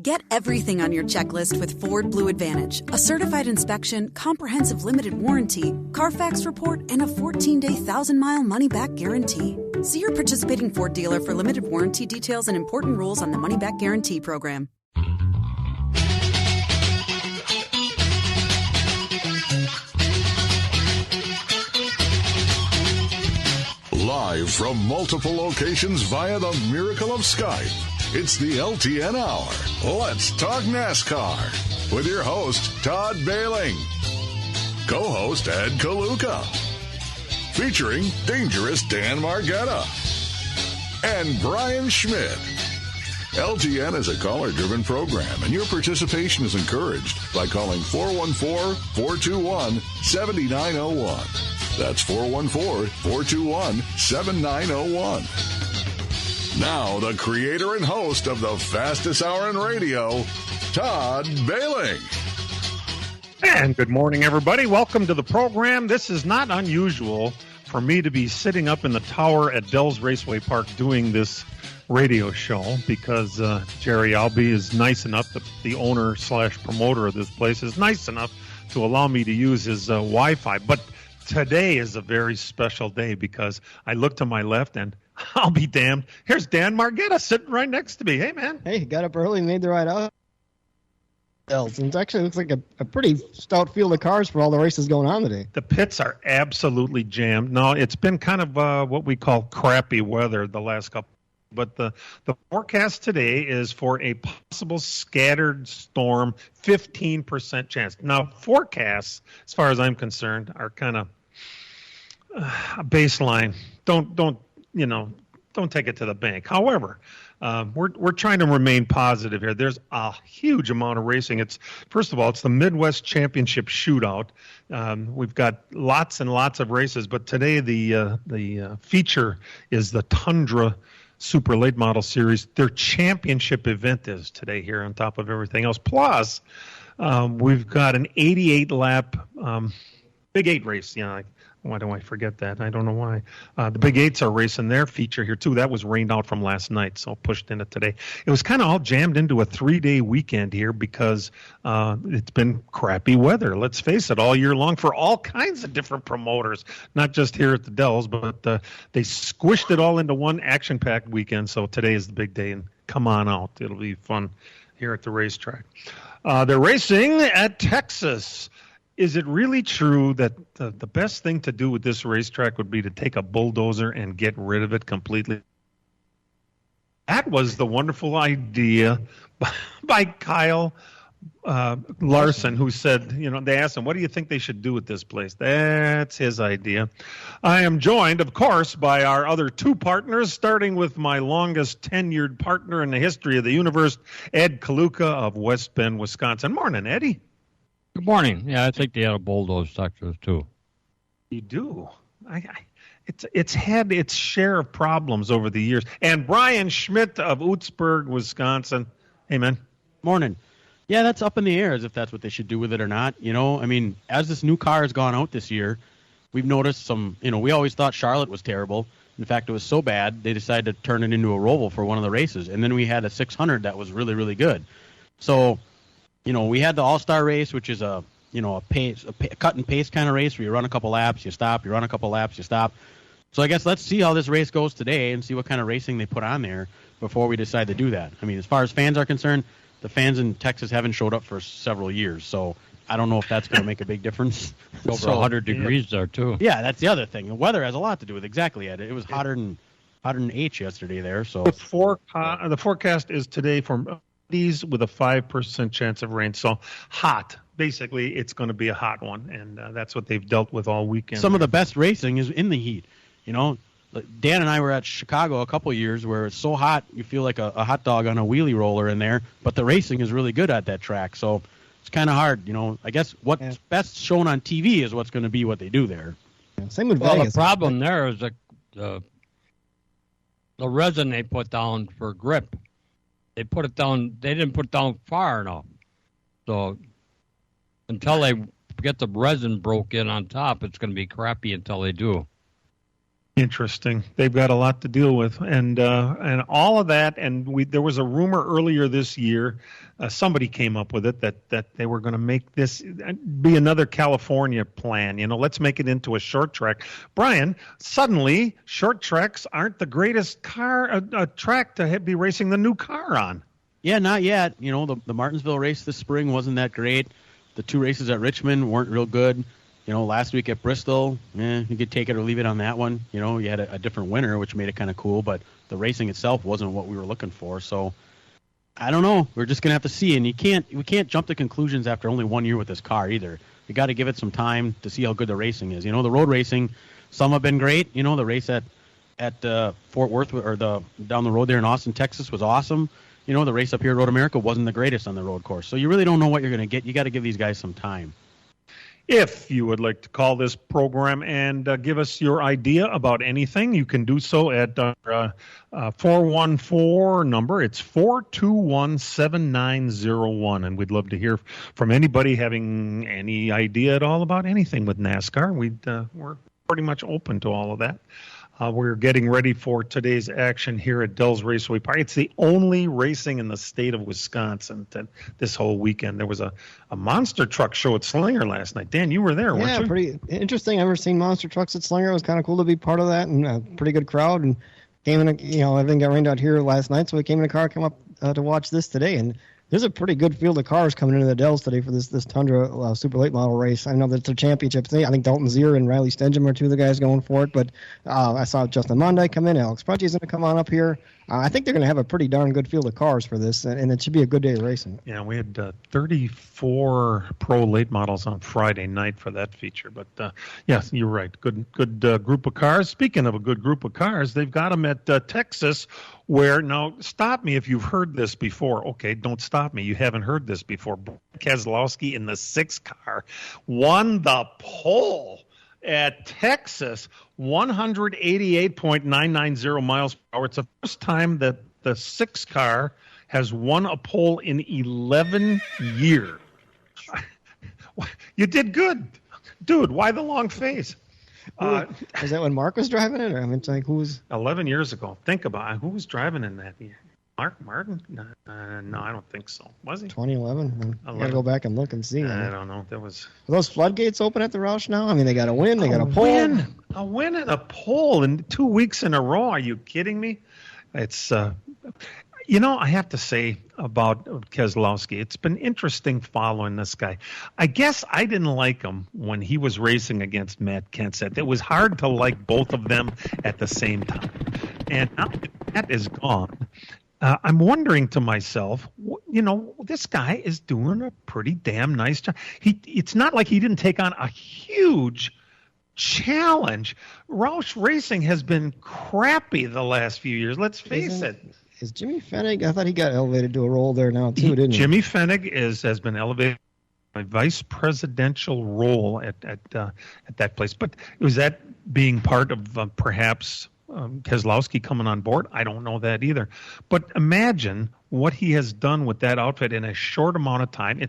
Get everything on your checklist with Ford Blue Advantage. A certified inspection, comprehensive limited warranty, Carfax report, and a 14-day 1,000-mile money-back guarantee. See your participating Ford dealer for limited warranty details and important rules on the money-back guarantee program. Live from multiple locations via the miracle of Skype, it's the LTN Hour. Let's talk NASCAR with your host, Todd Bailing. Co-host, Ed Kaluka. Featuring dangerous Dan Margetta. And Brian Schmidt. LTN is a caller-driven program, and your participation is encouraged by calling 414-421-7901. That's 414-421-7901. Now, the creator and host of the fastest hour in radio, Todd Bailing. And good morning, everybody. Welcome to the program. This is not unusual for me to be sitting up in the tower at Dells Raceway Park doing this radio show because Jerry Albee is nice enough, the owner/promoter of this place is nice enough to allow me to use his Wi-Fi. But today is a very special day because I look to my left and I'll be damned, here's Dan Margetta sitting right next to me. Hey, man. Hey, got up early and made the ride out. And it actually looks like a pretty stout field of cars for all the races going on today. The pits are absolutely jammed. Now, it's been kind of what we call crappy weather the last couple. But the forecast today is for a possible scattered storm, 15% chance. Now, forecasts, as far as I'm concerned, are kind of a baseline. Don't take it to the bank. However, we're trying to remain positive here. There's a huge amount of racing. First of all, it's the Midwest Championship Shootout. We've got lots and lots of races, but today the feature is the Tundra Super Late Model Series. Their championship event is today here on top of everything else. Plus, we've got an 88-lap Big 8 race. Why do I forget that? I don't know why. The Big 8s are racing their feature here, too. That was rained out from last night, so pushed into today. It was kind of all jammed into a 3-day weekend here because it's been crappy weather. Let's face it, all year long for all kinds of different promoters, not just here at the Dells, but they squished it all into one action-packed weekend, so today is the big day, and come on out. It'll be fun here at the racetrack. They're racing at Texas. Is it really true that the best thing to do with this racetrack would be to take a bulldozer and get rid of it completely? That was the wonderful idea by Kyle Larson, who said, they asked him, what do you think they should do with this place? That's his idea. I am joined, of course, by our other two partners, starting with my longest tenured partner in the history of the universe, Ed Kaluka of West Bend, Wisconsin. Morning, Eddie. Good morning. Yeah, I think they had a bulldoze sectors too. You do. It's had its share of problems over the years. And Brian Schmidt of Utzberg, Wisconsin. Hey, man. Morning. Yeah, that's up in the air as if that's what they should do with it or not. As this new car has gone out this year, we've noticed some, we always thought Charlotte was terrible. In fact, it was so bad, they decided to turn it into a Roval for one of the races. And then we had a 600 that was really, really good. So, we had the All-Star race, which is a cut and paste kind of race where you run a couple laps, you stop, you run a couple laps, you stop. So I guess let's see how this race goes today and see what kind of racing they put on there before we decide to do that. As far as fans are concerned, the fans in Texas haven't showed up for several years, so I don't know if that's going to make a big difference. Over 100 degrees there, too. Yeah, that's the other thing. The weather has a lot to do with Exactly, Ed. It was hotter than H yesterday there. So the forecast is today for with a 5% chance of rain. So hot. Basically, it's going to be a hot one, and that's what they've dealt with all weekend. Some of the best racing is in the heat. Dan and I were at Chicago a couple of years where it's so hot you feel like a hot dog on a wheelie roller in there, but the racing is really good at that track. So it's kind of hard. I guess what's best shown on TV is what's going to be what they do there. Yeah, same with Vegas. Vegas. The problem there is the resin they put down for grip. They put it down. They didn't put it down far enough. So until they get the resin broke in on top, it's going to be crappy until they do. Interesting. They've got a lot to deal with, and all of that. And there was a rumor earlier this year. Somebody came up with it that they were going to make this be another California plan. Let's make it into a short track. Brian, suddenly short tracks aren't the greatest track to be racing the new car on. Yeah, not yet. The Martinsville race this spring wasn't that great. The 2 races at Richmond weren't real good. Last week at Bristol, you could take it or leave it on that one. You had a different winner, which made it kind of cool, but the racing itself wasn't what we were looking for. So I don't know. We're just gonna have to see, and we can't jump to conclusions after only 1 year with this car either. You got to give it some time to see how good the racing is. The road racing, some have been great. The race at Fort Worth or down the road there in Austin, Texas was awesome. The race up here at Road America wasn't the greatest on the road course. So you really don't know what you're gonna get. You got to give these guys some time. If you would like to call this program and give us your idea about anything, you can do so at our 414 number. It's 421-7901, and we'd love to hear from anybody having any idea at all about anything with NASCAR. We're pretty much open to all of that. We're getting ready for today's action here at Dells Raceway Park. It's the only racing in the state of Wisconsin this whole weekend. There was a monster truck show at Slinger last night. Dan, you were there, weren't you? Yeah, pretty interesting. I've never seen monster trucks at Slinger. It was kind of cool to be part of that, and a pretty good crowd. And came in, everything got rained out here last night, so we came in a car, come up to watch this today. And there's a pretty good field of cars coming into the Dells today for this Tundra Super Late Model race. I know that's a championship thing. I think Dalton Zier and Riley Stengham are 2 of the guys going for it. But I saw Justin Monday come in. Alex Prunty's going to come on up here. I think they're going to have a pretty darn good field of cars for this, and it should be a good day of racing. Yeah, we had 34 pro late models on Friday night for that feature. But, yes, you're right. Good group of cars. Speaking of a good group of cars, they've got them at Texas, where, now, stop me if you've heard this before. Okay, don't stop me. You haven't heard this before. Keselowski in the 6 car won the pole at Texas, 188.990 miles per hour. It's the first time that the 6 car has won a pole in 11 years. You did good. Dude, why the long face? Is that when Mark was driving it? Or it's like, who's 11 years ago? Think about it. Who was driving in that year? Mark Martin? No, I don't think so. Was he? 2011. I got to go back and look and see. I don't know. Are those floodgates open at the Roush now? I mean, they got a win. They got a pole. A win and a pole in 2 weeks in a row. Are you kidding me? It's, I have to say about Keselowski, it's been interesting following this guy. I guess I didn't like him when he was racing against Matt Kenseth. It was hard to like both of them at the same time. And now that Matt is gone, I'm wondering to myself, this guy is doing a pretty damn nice job. It's not like he didn't take on a huge challenge. Roush Racing has been crappy the last few years. Let's face it. Is Jimmy Fennig? I thought he got elevated to a role there now too, didn't he? Jimmy Fennig has been elevated to a vice presidential role at that place. But was that being part of perhaps Keselowski coming on board? I don't know that either. But imagine what he has done with that outfit in a short amount of time.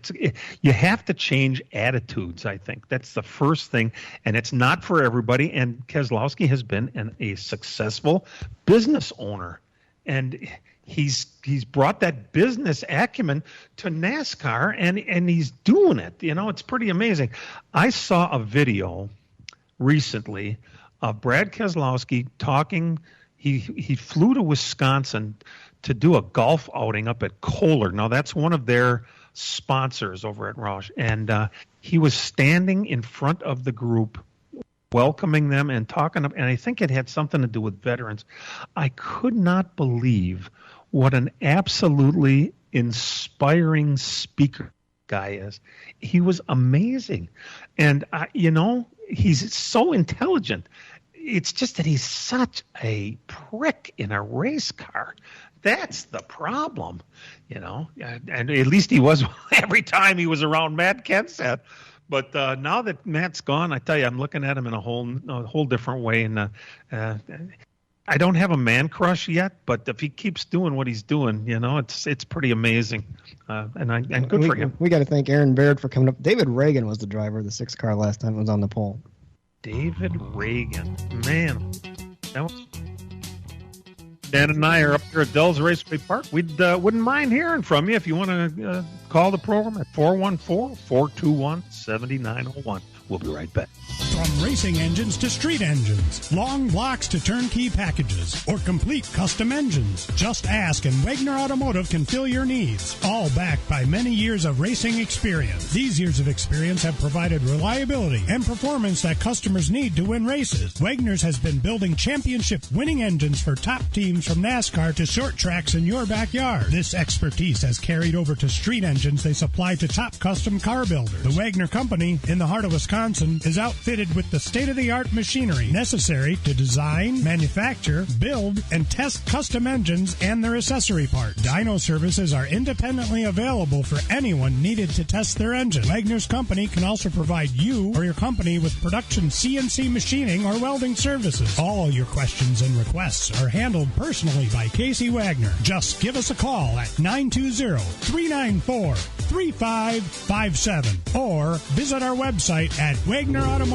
You have to change attitudes, I think. That's the first thing, and it's not for everybody. And Keselowski has been a successful business owner, and he's brought that business acumen to NASCAR, and he's doing it. It's pretty amazing. I saw a video recently of Brad Keselowski talking. He flew to Wisconsin to do a golf outing up at Kohler. Now, that's one of their sponsors over at Roush. And he was standing in front of the group, welcoming them and talking. And I think it had something to do with veterans. I could not believe what an absolutely inspiring speaker guy is. He was amazing. And, he's so intelligent. It's just that he's such a prick in a race car. That's the problem, And at least he was every time he was around Matt Kenseth. But now that Matt's gone, I tell you, I'm looking at him in a whole different way. And I don't have a man crush yet, but if he keeps doing what he's doing, it's pretty amazing. And good for him. We got to thank Aaron Baird for coming up. David Reagan was the driver of the 6 car last time it was on the pole. David Reagan, man. Dan and I are up here at Dells Raceway Park. We'd wouldn't mind hearing from you if you want to call the program at 414-421-7901. We'll be right back. From racing engines to street engines, long blocks to turnkey packages, or complete custom engines, just ask and Wagner Automotive can fill your needs. All backed by many years of racing experience. These years of experience have provided reliability and performance that customers need to win races. Wagner's has been building championship-winning engines for top teams from NASCAR to short tracks in your backyard. This expertise has carried over to street engines they supply to top custom car builders. The Wagner Company, in the heart of Wisconsin, is outfitted with the state-of-the-art machinery necessary to design, manufacture, build, and test custom engines and their accessory parts. Dyno services are independently available for anyone needed to test their engine. Wagner's Company can also provide you or your company with production CNC machining or welding services. All your questions and requests are handled personally by Casey Wagner. Just give us a call at 920-394-3557 or visit our website at WagnerAutomotive.com.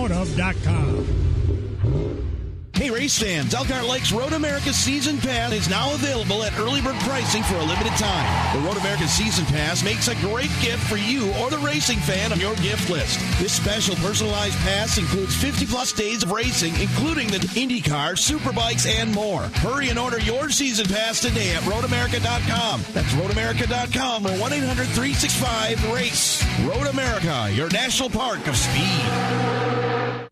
Hey, race fans, Elkhart Lakes Road America Season Pass is now available at early bird pricing for a limited time. The Road America Season Pass makes a great gift for you or the racing fan on your gift list. This special personalized pass includes 50-plus days of racing, including the IndyCar, Superbikes, and more. Hurry and order your Season Pass today at RoadAmerica.com. That's RoadAmerica.com or 1-800-365-RACE. Road America, your national park of speed.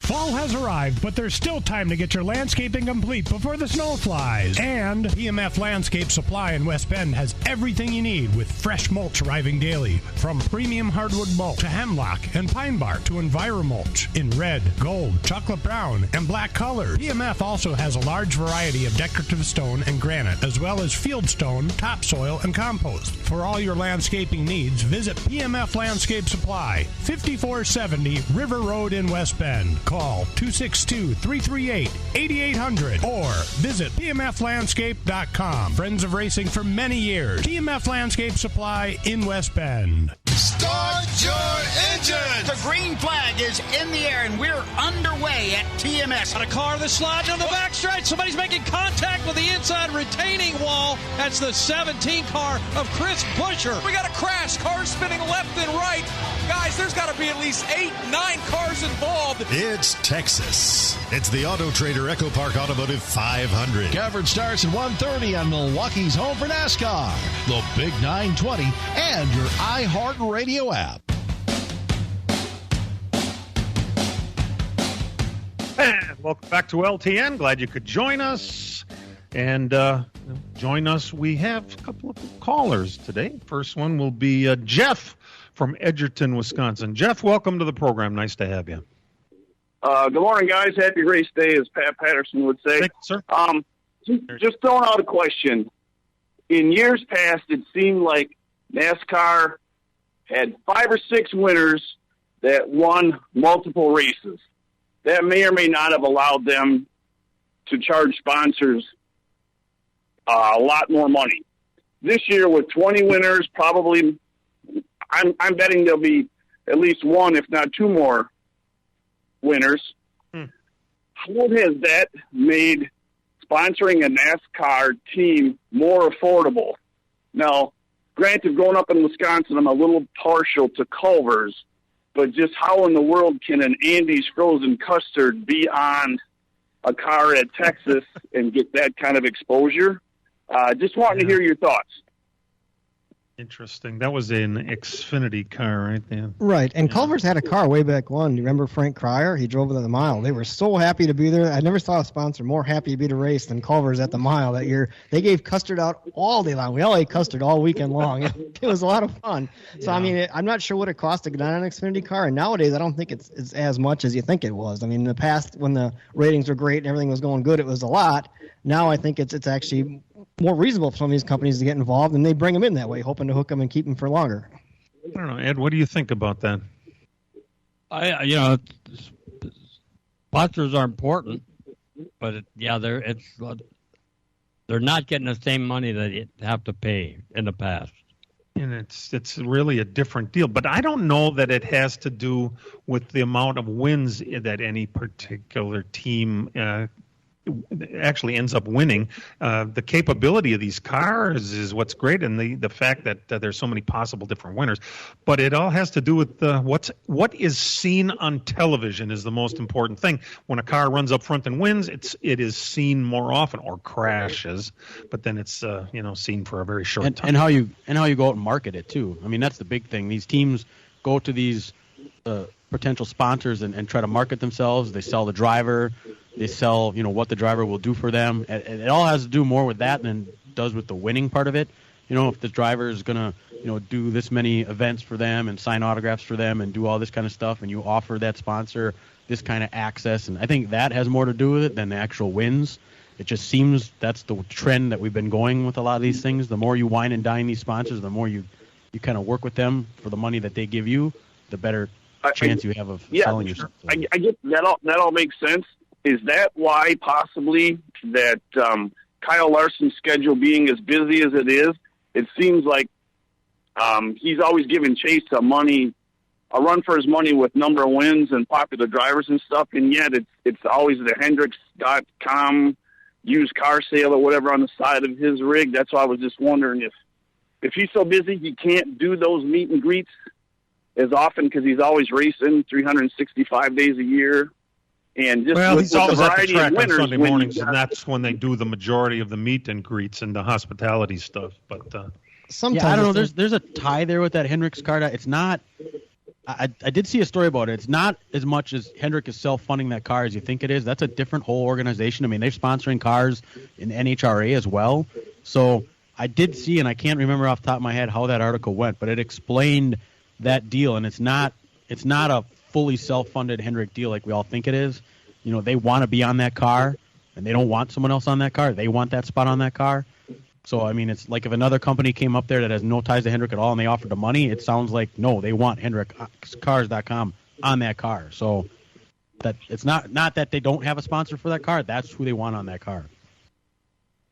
Fall has arrived, but there's still time to get your landscaping complete before the snow flies. And PMF Landscape Supply in West Bend has everything you need with fresh mulch arriving daily. From premium hardwood mulch to hemlock and pine bark to EnviroMulch in red, gold, chocolate brown, and black colors. PMF also has a large variety of decorative stone and granite, as well as field stone, topsoil, and compost. For all your landscaping needs, visit PMF Landscape Supply, 5470 River Road in West Bend. Call 262-338-8800 or visit pmflandscape.com. Friends of racing for many years. PMF Landscape Supply in West Bend. Start your engine! The green flag is in the air, and we're underway at TMS. On a car that's sliding on the backstretch. Somebody's making contact with the inside retaining wall. That's the 17 car of Chris Buescher. We got a crash. Cars spinning left and right. Guys, there's got to be at least 8-9 cars involved. It's Texas. It's the Auto Trader Echo Park Automotive 500. Coverage starts at 1:30 on Milwaukee's home for NASCAR, the Big 920, and your iHeartRadio app. And welcome back to LTN. Glad you could join us. And join us. We have a couple of callers today. First one will be Jeff from Edgerton, Wisconsin. Jeff, welcome to the program. Nice to have you. Good morning, guys. Happy race day, as Pat Patterson would say. Thank you, sir. Just throwing out a question. In years past, it seemed like NASCAR had 5 or 6 winners that won multiple races. That may or may not have allowed them to charge sponsors a lot more money. This year, with 20 winners, probably, I'm betting there'll be at least 1, if not 2 more winners. How has that made sponsoring a NASCAR team more affordable? Now, granted, growing up in Wisconsin, I'm a little partial to Culver's, but just how in the world can an Andy's frozen custard be on a car at Texas and get that kind of exposure? Just wanting to hear your thoughts. Interesting. That was an Xfinity car right there. Right, and Culver's had a car way back when. You remember Frank Cryer? He drove it at the mile. They were so happy to be there. I never saw a sponsor more happy to be to race than Culver's at the mile that year. They gave custard out all day long. We all ate custard all weekend long. It was a lot of fun. So, I mean, I'm not sure what it cost to get on an Xfinity car, and nowadays I don't think it's as much as you think it was. I mean, in the past, when the ratings were great and everything was going good, it was a lot. Now I think it's actually more reasonable for some of these companies to get involved, and they bring them in that way, hoping to hook them and keep them for longer. I don't know, Ed. What do you think about that? Sponsors are important, but they're not getting the same money that you have to pay in the past. And it's really a different deal. But I don't know that it has to do with the amount of wins that any particular team actually ends up winning. The capability of these cars is what's great, and the fact that there's so many possible different winners. But it all has to do with what is seen on television is the most important thing. When a car runs up front and wins, it is seen more often, or crashes, but then it's seen for a very short time. And how you go out and market it too. I mean, that's the big thing. These teams go to these potential sponsors and try to market themselves. They sell the driver. They sell, what the driver will do for them. And it all has to do more with that than it does with the winning part of it. If the driver is going to, do this many events for them and sign autographs for them and do all this kind of stuff, and you offer that sponsor this kind of access. And I think that has more to do with it than the actual wins. It just seems that's the trend that we've been going with a lot of these things. The more you wine and dine these sponsors, the more you kind of work with them for the money that they give you, the better chance you have of selling yourself. I get that all makes sense. Is that why possibly that Kyle Larson's schedule being as busy as it is, it seems like he's always giving Chase a run for his money with number of wins and popular drivers and stuff, and yet it's always the Hendricks.com used car sale or whatever on the side of his rig. That's why I was just wondering if he's so busy he can't do those meet and greets as often because he's always racing 365 days a year. And just he's always at the track on Sunday mornings, and that's when they do the majority of the meet and greets and the hospitality stuff. But sometimes I don't know. There's a tie there with that Hendricks car. It's not. I did see a story about it. It's not as much as Hendrick is self-funding that car as you think it is. That's a different whole organization. I mean, they're sponsoring cars in NHRA as well. So I did see, and I can't remember off the top of my head how that article went, but it explained that deal, and it's not a fully self-funded Hendrick deal like we all think it is. They want to be on that car, and they don't want someone else on that car. They want that spot on that car. So, I mean, it's like if another company came up there that has no ties to Hendrick at all and they offered the money, it sounds like, no, they want HendrickCars.com on that car. So that it's not that they don't have a sponsor for that car. That's who they want on that car.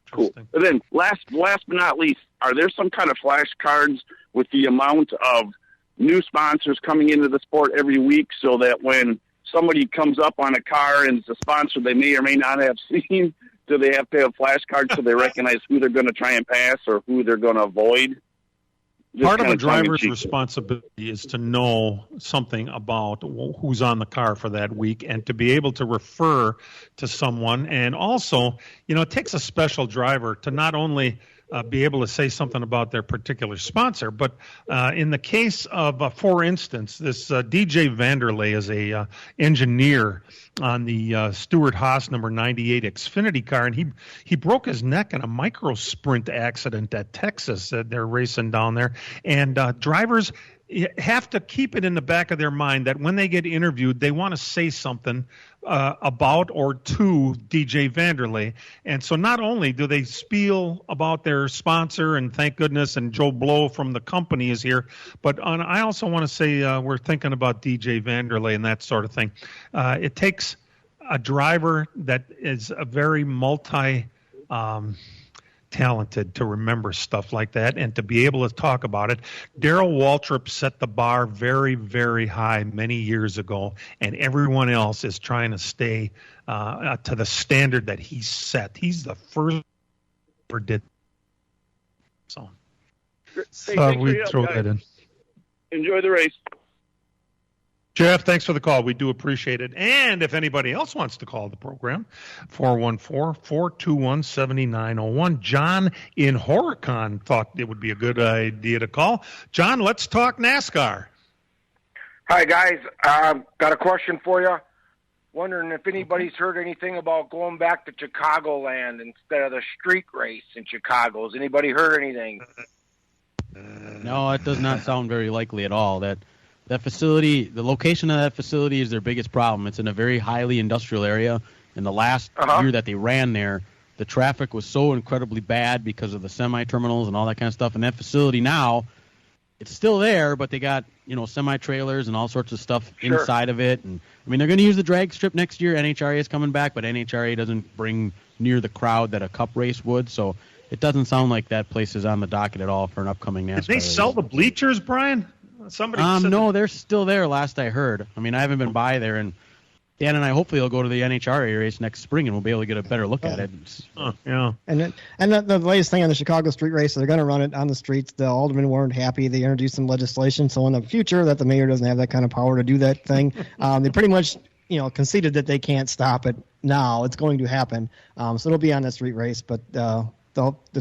Cool. And then last but not least, are there some kind of flashcards with the amount of new sponsors coming into the sport every week so that when somebody comes up on a car and it's a sponsor they may or may not have seen, do they have to have flashcards so they recognize who they're going to try and pass or who they're going to avoid? Part of a driver's responsibility is to know something about who's on the car for that week and to be able to refer to someone. And also, it takes a special driver to not only be able to say something about their particular sponsor. But in the case of, for instance, this DJ Vanderlei is a engineer on the Stewart Haas number 98 Xfinity car, and he broke his neck in a micro sprint accident at Texas. They're racing down there, and drivers have to keep it in the back of their mind that when they get interviewed, they want to say something about or to DJ Vanderlei. And so not only do they spiel about their sponsor, and thank goodness, and Joe Blow from the company is here, but I also want to say we're thinking about DJ Vanderlei and that sort of thing. It takes a driver that is a very talented to remember stuff like that and to be able to talk about it. Darrell Waltrip set the bar very, very high many years ago, and everyone else is trying to stay to the standard that he set. He's the first ever did. So we throw that in. Enjoy the race. Jeff, thanks for the call. We do appreciate it. And if anybody else wants to call the program, 414-421-7901. John in Horicon thought it would be a good idea to call. John, let's talk NASCAR. Hi, guys. Got a question for you. Wondering if anybody's heard anything about going back to Chicagoland instead of the street race in Chicago. Has anybody heard anything? No, it does not sound very likely at all. That facility, the location of that facility is their biggest problem. It's in a very highly industrial area. In the last year that they ran there, the traffic was so incredibly bad because of the semi-terminals and all that kind of stuff. And that facility now, it's still there, but they got, semi-trailers and all sorts of stuff inside of it. And I mean, they're going to use the drag strip next year. NHRA is coming back, but NHRA doesn't bring near the crowd that a cup race would. So it doesn't sound like that place is on the docket at all for an upcoming NASCAR race. Did they sell the bleachers, Brian? No, they're still there last I heard. I mean, I haven't been by there in Dan and I hopefully will go to the NHRA race next spring, and we'll be able to get a better look at it. Yeah. And the latest thing on the Chicago street race, they're going to run it on the streets. The aldermen weren't happy. They introduced some legislation. So in the future, that the mayor doesn't have that kind of power to do that thing. They pretty much, conceded that they can't stop it now. It's going to happen. So it'll be on the street race. But the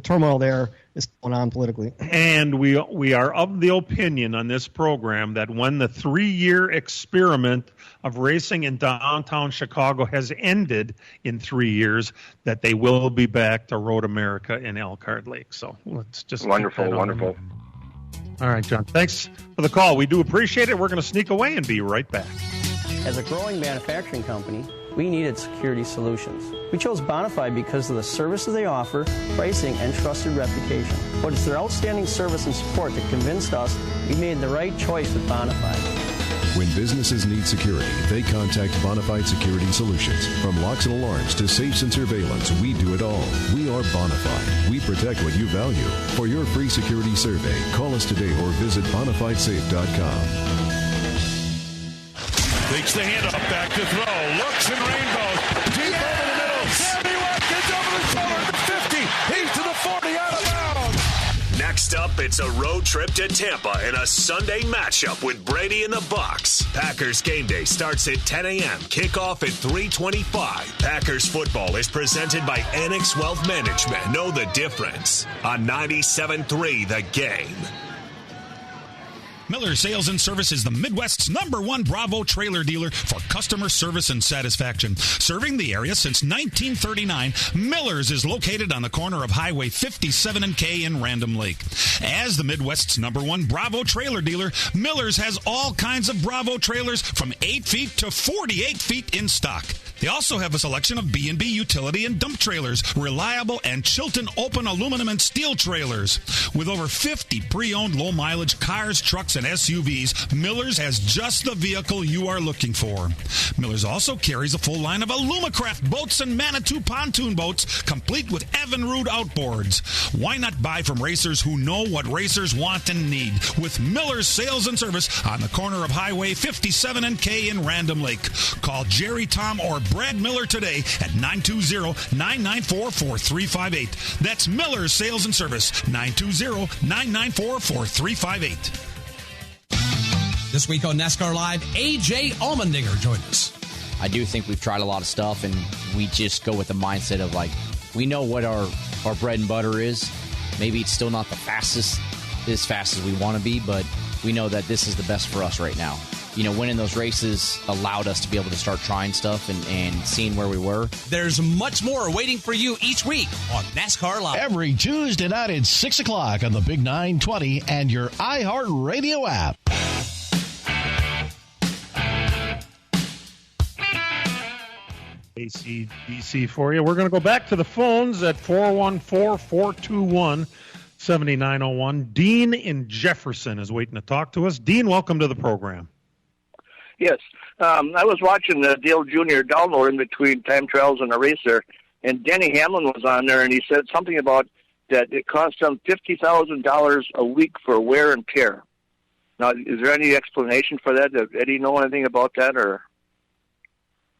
turmoil there is going on politically. And we are of the opinion on this program that when the 3-year experiment of racing in downtown Chicago has ended in 3 years, that they will be back to Road America in Elkhart Lake. So let's just wonderful. All right, John. Thanks for the call. We do appreciate it. We're going to sneak away and be right back. As a growing manufacturing company, we needed security solutions. We chose Bonafide because of the services they offer, pricing, and trusted reputation. But it's their outstanding service and support that convinced us we made the right choice with Bonafide. When businesses need security, they contact Bonafide Security Solutions. From locks and alarms to safes and surveillance, we do it all. We are Bonafide. We protect what you value. For your free security survey, call us today or visit bonafidesafe.com. Takes the handoff, back to throw, looks and rainbows, deep over the middle. Sammy Watkins over the shoulder to 50. He's to the 40, out of bounds. Next up, it's a road trip to Tampa and a Sunday matchup with Brady and the Bucs. Packers game day starts at 10 a.m. Kickoff at 3:25. Packers football is presented by Annex Wealth Management. Know the difference on 97.3 The Game. Miller Sales and Service is the Midwest's #1 Bravo trailer dealer for customer service and satisfaction. Serving the area since 1939, Miller's is located on the corner of Highway 57 and K in Random Lake. As the Midwest's #1 Bravo trailer dealer, Miller's has all kinds of Bravo trailers from 8 feet to 48 feet in stock. They also have a selection of B&B utility and dump trailers, reliable and Chilton open aluminum and steel trailers. With over 50 pre-owned low-mileage cars, trucks, and SUVs, Miller's has just the vehicle you are looking for. Miller's also carries a full line of Alumacraft boats and Manitou pontoon boats, complete with Evinrude outboards. Why not buy from racers who know what racers want and need? With Miller's Sales and Service on the corner of Highway 57 and K in Random Lake. Call Jerry, Tom, or Brad Miller today at 920-994-4358. That's Miller's Sales and Service, 920-994-4358. This week on NASCAR Live, A.J. Allmendinger joined us. I do think we've tried a lot of stuff, and we just go with the mindset of, we know what our bread and butter is. Maybe it's still not the fastest, as fast as we want to be, but we know that this is the best for us right now. Winning those races allowed us to be able to start trying stuff and seeing where we were. There's much more waiting for you each week on NASCAR Live. Every Tuesday night at 6 o'clock on the Big 920 and your iHeart Radio app. ACDC for you. We're going to go back to the phones at 414-421-7901. Dean in Jefferson is waiting to talk to us. Dean, welcome to the program. Yes. I was watching the Dale Jr. download in between time trials and a racer, and Denny Hamlin was on there, and he said something about that it cost him $50,000 a week for wear and tear. Now, is there any explanation for that? Does Eddie know anything about that, or?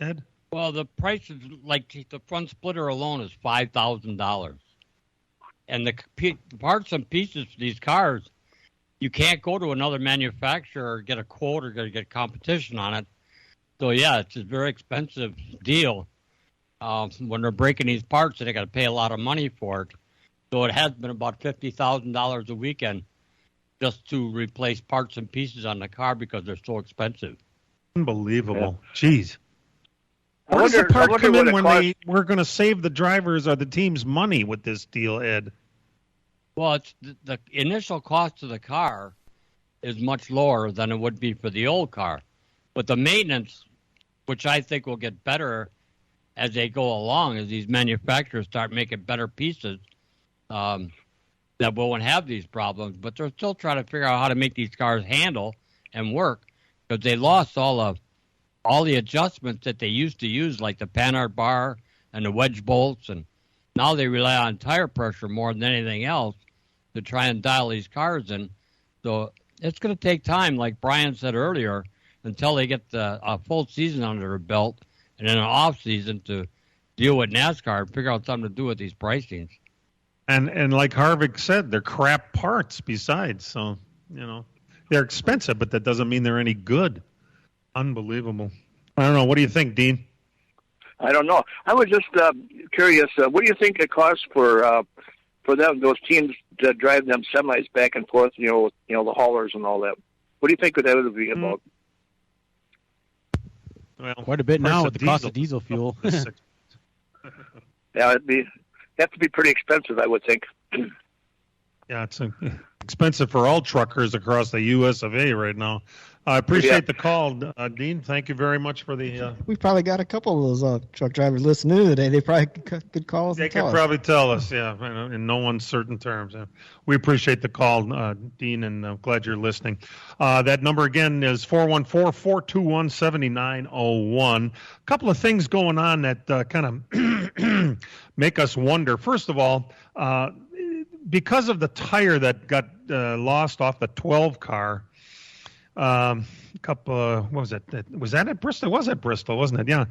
Ed? Well, the price is the front splitter alone is $5,000, and the parts and pieces for these cars, you can't go to another manufacturer or get a quote or get competition on it. So yeah, it's a very expensive deal. When they're breaking these parts, they got to pay a lot of money for it. So it has been about $50,000 a weekend just to replace parts and pieces on the car because they're so expensive. Unbelievable. Yeah. Jeez. Where does the part come in when we're going to save the drivers or the team's money with this deal, Ed? Well, it's the initial cost of the car is much lower than it would be for the old car. But the maintenance, which I think will get better as they go along, as these manufacturers start making better pieces, that won't have these problems. But they're still trying to figure out how to make these cars handle and work because they lost all the adjustments that they used to use, like the Panhard bar and the wedge bolts, and now they rely on tire pressure more than anything else to try and dial these cars in. So it's going to take time, like Brian said earlier, until they get a full season under their belt and then an off season to deal with NASCAR and figure out something to do with these pricings. And like Harvick said, they're crap parts besides. So, they're expensive, but that doesn't mean they're any good. Unbelievable. I don't know. What do you think, Dean? I don't know. I was just curious. What do you think it costs for them, those teams to drive them semis back and forth? The haulers and all that. What do you think that would be about? Well, quite a bit now with the cost of diesel fuel. Yeah, have to be pretty expensive, I would think. Yeah, it's expensive for all truckers across the U.S. of A. right now. I appreciate the call, Dean. Thank you very much for the... We've probably got a couple of those truck drivers listening in today. They probably could call us. They could probably tell us, in no uncertain terms. We appreciate the call, Dean, and I'm glad you're listening. That number again is 414-421-7901. A couple of things going on that kind of make us wonder. First of all, because of the tire that got lost off the 12 car, what was it? Was that at Bristol? It was at Bristol, wasn't it? Yeah.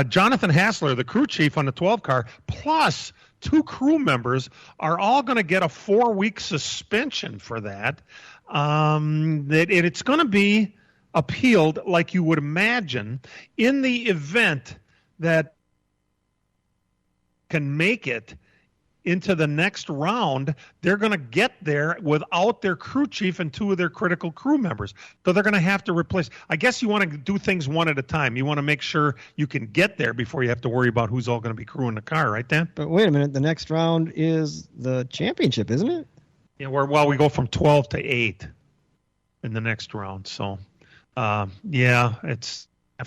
Jonathan Hassler, the crew chief on the 12 car, plus 2 crew members are all going to get a 4-week suspension for that. It's going to be appealed, like you would imagine, in the event that can make it into the next round. They're going to get there without their crew chief and 2 of their critical crew members. So they're going to have to replace. I guess you want to do things one at a time. You want to make sure you can get there before you have to worry about who's all going to be crewing the car, right, Dan? But wait a minute. The next round is the championship, isn't it? Yeah, we go from 12 to 8 in the next round. So, have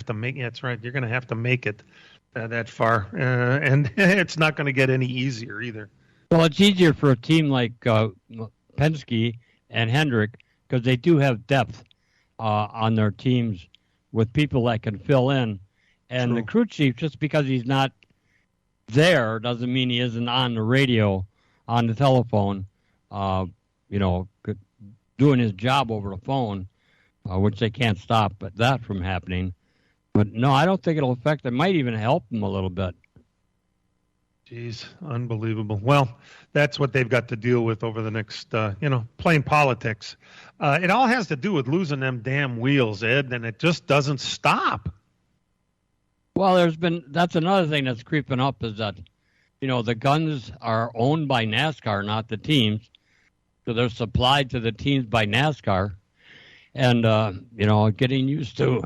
to make. That's right. You're going to have to make it that far, and it's not going to get any easier either. Well, it's easier for a team like Penske and Hendrick because they do have depth on their teams with people that can fill in. And True. The crew chief, just because he's not there doesn't mean he isn't on the radio, on the telephone, doing his job over the phone, which they can't stop that from happening. But no, I don't think it'll affect. It might even help them a little bit. Jeez, unbelievable. Well, that's what they've got to deal with over the next, playing politics. It all has to do with losing them damn wheels, Ed, and it just doesn't stop. Well, that's another thing that's creeping up is that, the guns are owned by NASCAR, not the teams. So they're supplied to the teams by NASCAR. And, getting used to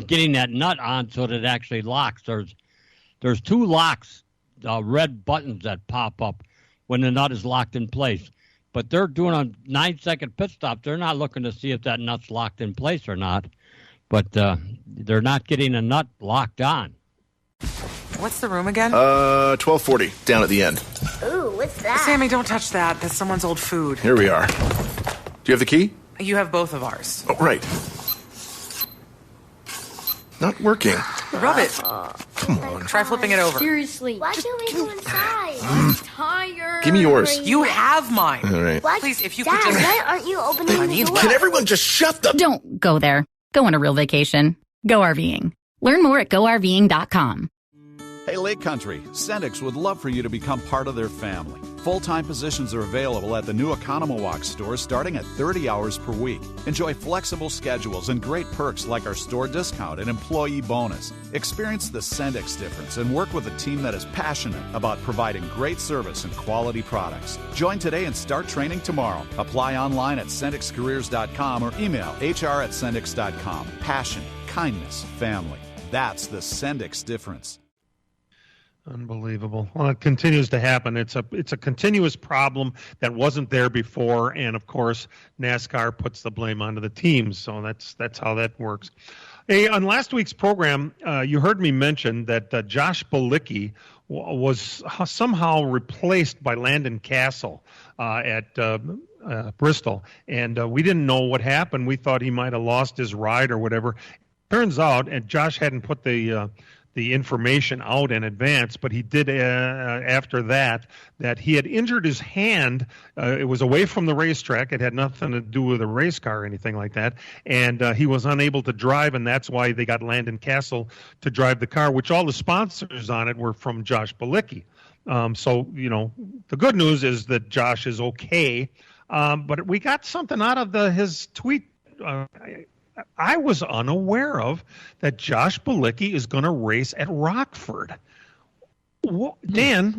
getting that nut on so that it actually locks. There's 2 locks, red buttons that pop up when the nut is locked in place. But they're doing a 9-second pit stop. They're not looking to see if that nut's locked in place or not. But they're not getting a nut locked on. What's the room again? 1240, down at the end. Ooh, what's that? Sammy, don't touch that. That's someone's old food. Here we are. Do you have the key? You have both of ours. Oh, right. Not working. Rub it. Come on. Try flipping it over. Seriously. Why can't we go inside? I'm tired. Give me yours. You have mine. All right. What? Please, if you Dad, could just... why aren't you opening the door? Can everyone just shut the... Don't go there. Go on a real vacation. Go RVing. Learn more at GoRVing.com. Hey, Lake Country, Sendix would love for you to become part of their family. Full-time positions are available at the new Economowalk store starting at 30 hours per week. Enjoy flexible schedules and great perks like our store discount and employee bonus. Experience the Sendix difference and work with a team that is passionate about providing great service and quality products. Join today and start training tomorrow. Apply online at SendixCareers.com or email hr@sendix.com. Passion, kindness, family. That's the Sendix difference. Unbelievable. Well, it continues to happen. It's a continuous problem that wasn't there before, and of course, NASCAR puts the blame onto the teams. So that's how that works. Hey, on last week's program, you heard me mention that Josh Bilicki was somehow replaced by Landon Castle at Bristol, and we didn't know what happened. We thought he might have lost his ride or whatever. Turns out, and Josh hadn't put the information out in advance, but he did after that he had injured his hand. It was away from the racetrack. It had nothing to do with a race car or anything like that, and he was unable to drive, and that's why they got Landon Castle to drive the car, which all the sponsors on it were from Josh Bilicki. So, the good news is that Josh is okay, but we got something out of his tweet I was unaware of, that Josh Bilicki is going to race at Rockford. Dan,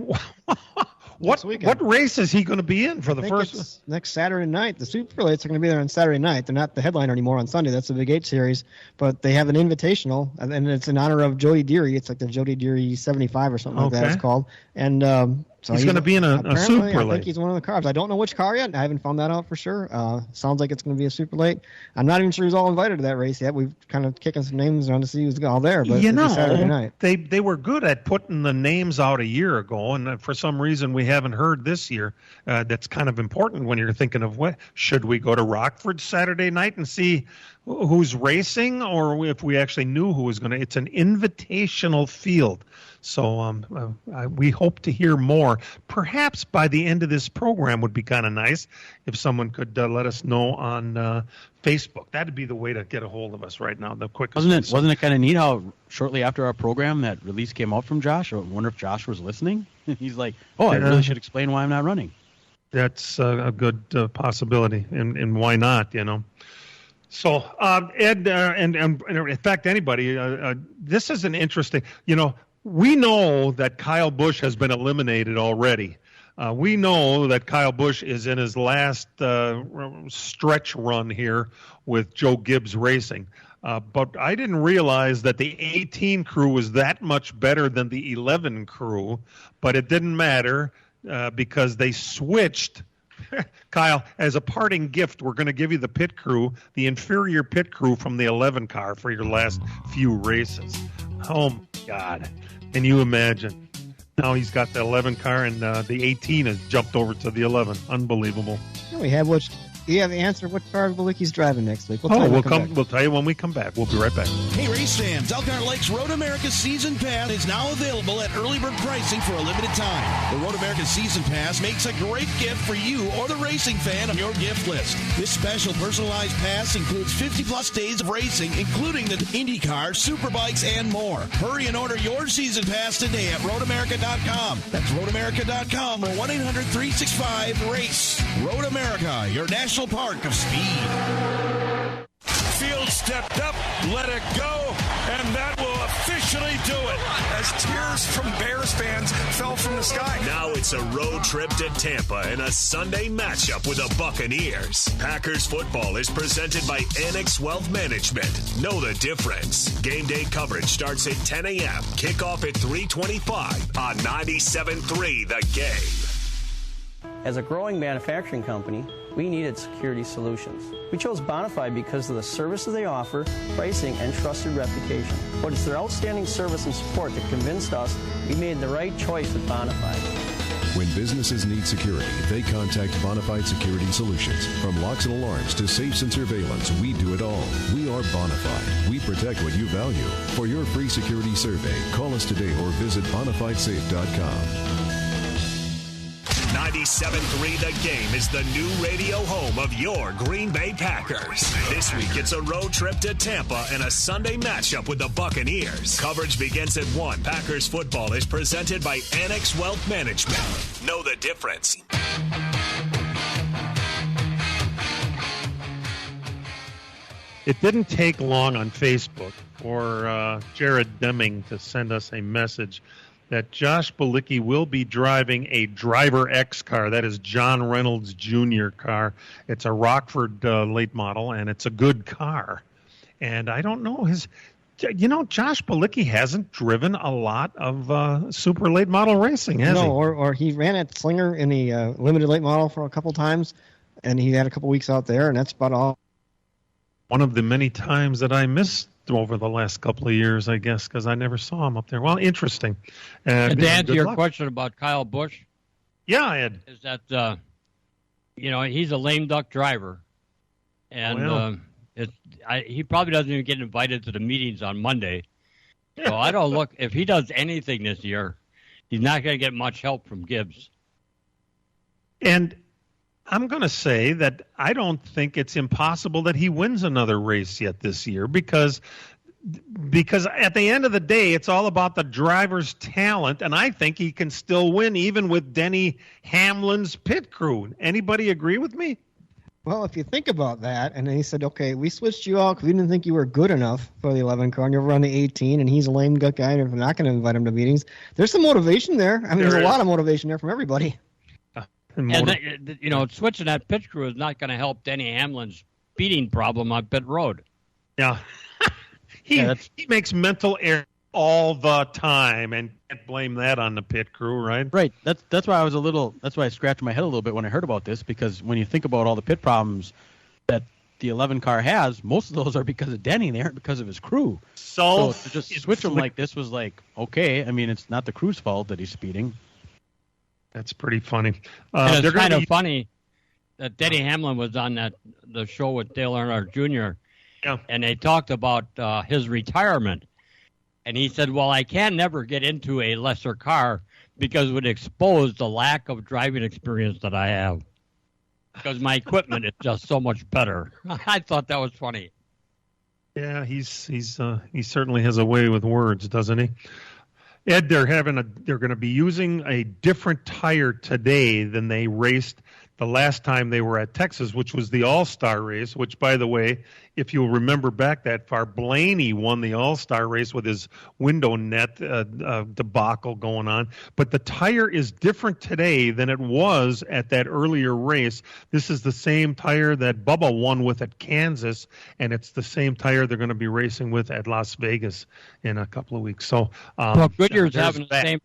what race is he going to be in for the first? Next Saturday night. The Super Lates are going to be there on Saturday night. They're not the headliner anymore on Sunday. That's the Big 8 series. But they have an invitational, and it's in honor of Jody Deary. It's like the Jody Deary 75 or something like that it's called. And so he's going to be in a Super Late. I think he's one of the cars. I don't know which car yet. I haven't found that out for sure. Sounds like it's going to be a Super Late. I'm not even sure who's all invited to that race yet. We've kind of kicking some names around to see who's all there. But Saturday night. They were good at putting the names out a year ago, and for some reason we haven't heard this year. That's kind of important when you're thinking of what should we go to Rockford Saturday night and see who's racing, or if we actually knew who was going to. It's an invitational field. So we hope to hear more. Perhaps by the end of this program would be kind of nice if someone could let us know on Facebook. That'd be the way to get a hold of us right now, the quickest. Wasn't it kind of neat how shortly after our program that release came out from Josh? I wonder if Josh was listening. He's like, I really should explain why I'm not running. That's a good possibility, and why not, So, Ed, and in fact, anybody, this is an interesting, we know that Kyle Busch has been eliminated already. We know that Kyle Busch is in his last stretch run here with Joe Gibbs Racing. But I didn't realize that the 18 crew was that much better than the 11 crew. But it didn't matter because they switched. Kyle, as a parting gift, we're going to give you the pit crew, the inferior pit crew from the 11 car for your last few races. Oh, my God. Can you imagine? Now he's got the 11 car, and the 18 has jumped over to the 11. Unbelievable. We have the answer. What car Bilicki's driving next week? We'll tell you when we come back. We'll be right back. Hey, race fans, Elkhart Lakes Road America Season Pass is now available at early bird pricing for a limited time. The Road America Season Pass makes a great gift for you or the racing fan on your gift list. This special personalized pass includes 50-plus days of racing, including the IndyCar, Superbikes, and more. Hurry and order your Season Pass today at roadamerica.com. That's roadamerica.com or 1-800-365-RACE. Road America, your national park of speed. Field stepped up, let it go, and that will officially do it. As tears from Bears fans fell from the sky. Now it's a road trip to Tampa and a Sunday matchup with the Buccaneers. Packers football is presented by Annex Wealth Management. Know the difference. Game day coverage starts at 10 a.m. Kickoff at 3:25 on 97.3 The Game. As a growing manufacturing company, we needed security solutions. We chose Bonafide because of the services they offer, pricing, and trusted reputation. But it's their outstanding service and support that convinced us we made the right choice with Bonafide. When businesses need security, they contact Bonafide Security Solutions. From locks and alarms to safes and surveillance, we do it all. We are Bonafide. We protect what you value. For your free security survey, call us today or visit bonafidesafe.com. 97.3 The Game is the new radio home of your Green Bay Packers. This week, it's a road trip to Tampa and a Sunday matchup with the Buccaneers. Coverage begins at 1. Packers football is presented by Annex Wealth Management. Know the difference. It didn't take long on Facebook for Jared Deming to send us a message that Josh Bilicki will be driving a Driver X car. That is John Reynolds Jr. car. It's a Rockford late model, and it's a good car. And I don't know, Josh Bilicki hasn't driven a lot of super late model racing, has he? No, or he ran at Slinger in the limited late model for a couple times, and he had a couple weeks out there, and that's about all. One of the many times that I missed over the last couple of years, I guess, because I never saw him up there. Well, interesting. And to answer your question about Kyle Busch, yeah, Ed, is that he's a lame duck driver, and he probably doesn't even get invited to the meetings on Monday So I don't look, if he does anything this year, he's not going to get much help from Gibbs. And I'm going to say that I don't think it's impossible that he wins another race yet this year because at the end of the day, it's all about the driver's talent, and I think he can still win even with Denny Hamlin's pit crew. Anybody agree with me? Well, if you think about that, and then he said, okay, we switched you out because we didn't think you were good enough for the 11 car, and you're running the 18, and he's a lame gut guy, and we're not going to invite him to meetings. There's some motivation there. I mean, there's a lot of motivation there from everybody. And, switching that pit crew is not going to help Denny Hamlin's speeding problem on pit road. Yeah. He makes mental error all the time, and can't blame that on the pit crew, right? Right. That's why I scratched my head a little bit when I heard about this, because when you think about all the pit problems that the 11 car has, most of those are because of Denny. They aren't because of his crew. So to just switch him like this was like, okay. I mean, it's not the crew's fault that he's speeding. That's pretty funny. And it's kind of funny that Denny Hamlin was on the show with Dale Earnhardt Jr., and they talked about his retirement. And he said, well, I can never get into a lesser car because it would expose the lack of driving experience that I have. Because my equipment is just so much better. I thought that was funny. Yeah, he certainly has a way with words, doesn't he? Ed, they're going to be using a different tire today than they raced the last time they were at Texas, which was the All-Star race, which, by the way, if you'll remember back that far, Blaney won the All-Star race with his window net debacle going on. But the tire is different today than it was at that earlier race. This is the same tire that Bubba won with at Kansas, and it's the same tire they're going to be racing with at Las Vegas in a couple of weeks. So, Goodyear's having the same.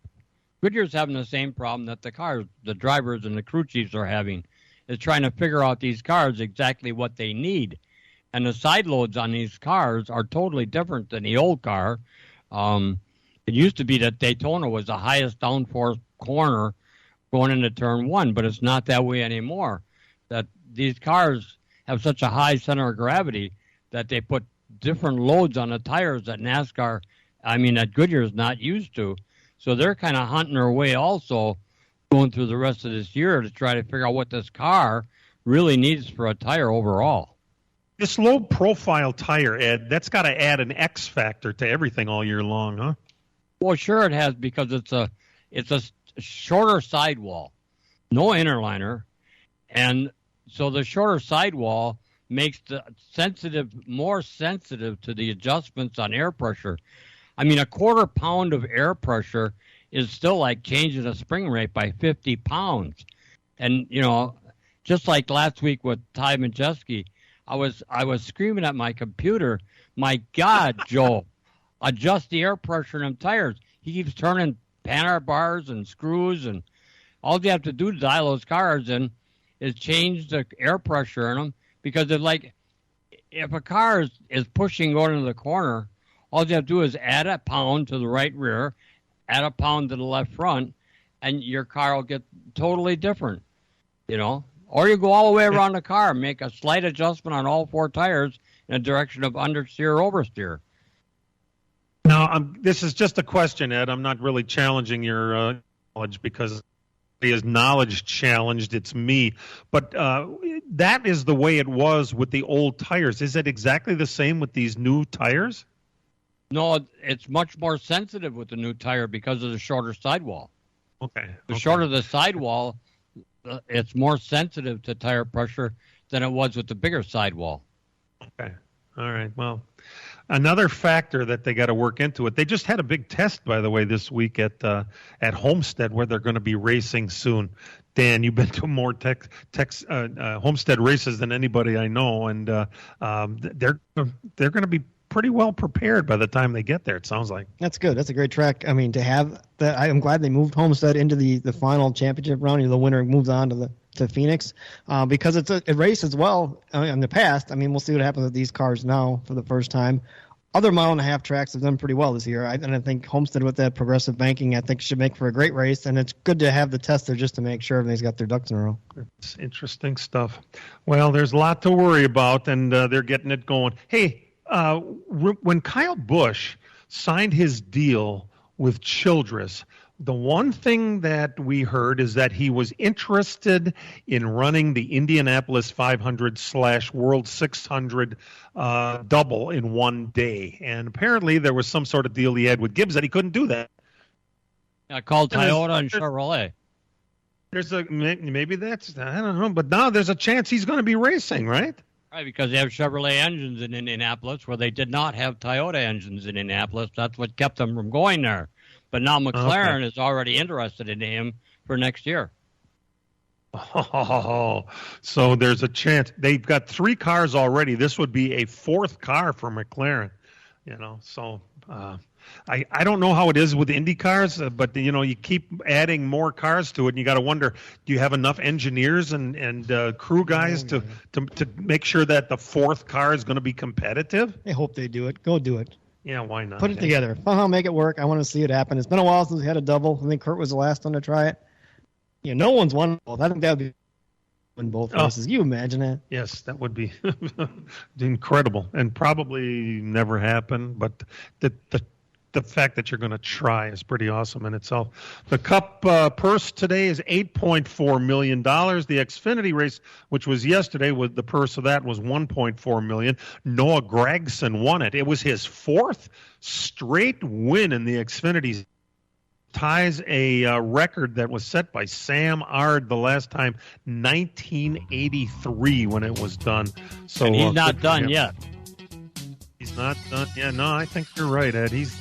Goodyear's having the same problem that the drivers and the crew chiefs are having, is trying to figure out these cars exactly what they need. And the side loads on these cars are totally different than the old car. It used to be that Daytona was the highest downforce corner going into turn one, but it's not that way anymore. That these cars have such a high center of gravity that they put different loads on the tires that that Goodyear is not used to. So they're kind of hunting their way also going through the rest of this year to try to figure out what this car really needs for a tire overall. This low-profile tire, Ed, that's got to add an X factor to everything all year long, huh? Well, sure it has, because it's a shorter sidewall, no interliner, and so the shorter sidewall makes the more sensitive to the adjustments on air pressure. I mean, a quarter pound of air pressure is still like changing a spring rate by 50 pounds. And, just like last week with Ty Majeski, I was screaming at my computer, my God, Joe, adjust the air pressure in them tires. He keeps turning Panhard bars and screws, and all you have to do to dial those cars in is change the air pressure in them, because if a car is pushing going into the corner, all you have to do is add a pound to the right rear, add a pound to the left front, and your car will get totally different, Or you go all the way around the car, make a slight adjustment on all four tires in the direction of understeer or oversteer. Now, this is just a question, Ed. I'm not really challenging your knowledge, because is knowledge challenged, it's me. But that is the way it was with the old tires. Is it exactly the same with these new tires? No, it's much more sensitive with the new tire because of the shorter sidewall. Okay. The shorter the sidewall, it's more sensitive to tire pressure than it was with the bigger sidewall. Okay. All right. Well, another factor that they got to work into it. They just had a big test, by the way, this week at Homestead, where they're going to be racing soon. Dan, you've been to more Homestead races than anybody I know, and they're going to be pretty well prepared by the time they get there, it sounds like. That's good. That's a great track. I mean, to have that, I'm glad they moved Homestead into the final championship round. The winner moves on to Phoenix, because it's a race as well. In the past, I mean, we'll see what happens with these cars now for the first time. Other mile-and-a-half tracks have done pretty well this year, and I think Homestead with that progressive banking, I think should make for a great race, and it's good to have the test there just to make sure everything's got their ducks in a row. It's interesting stuff. Well, there's a lot to worry about, and they're getting it going. Hey, when Kyle Busch signed his deal with Childress. The one thing that we heard is that he was interested in running the Indianapolis 500/World 600 double in one day. And apparently there was some sort of deal he had with Gibbs that he couldn't do that. Called Toyota and Chevrolet. Maybe that's, I don't know, but now there's a chance he's going to be racing, right? Right, because they have Chevrolet engines in Indianapolis where they did not have Toyota engines in Indianapolis. That's what kept them from going there. But now McLaren is already interested in him for next year. Oh, so there's a chance. They've got 3 cars already. This would be a 4th car for McLaren. So I don't know how it is with Indy cars, but you keep adding more cars to it, and you got to wonder: do you have enough engineers and crew guys to make sure that the 4th car is going to be competitive? I hope they do it. Go do it. Yeah, why not? Put it together. Somehow make it work. I want to see it happen. It's been a while since we had a double. I think Kurt was the last one to try it. No one's won both. I think that would be in both races. You imagine that? Yes, that would be incredible, and probably never happen. But the fact that you're going to try is pretty awesome in itself. The Cup purse today is $8.4 million. The Xfinity race, which was yesterday, with the purse of that was $1.4 million. Noah Gragson won it. It was his 4th straight win in the Xfinity. Ties a record that was set by Sam Ard the last time, 1983, when it was done. So and he's not done yet. He's not done. Yeah, no, I think you're right, Ed. He's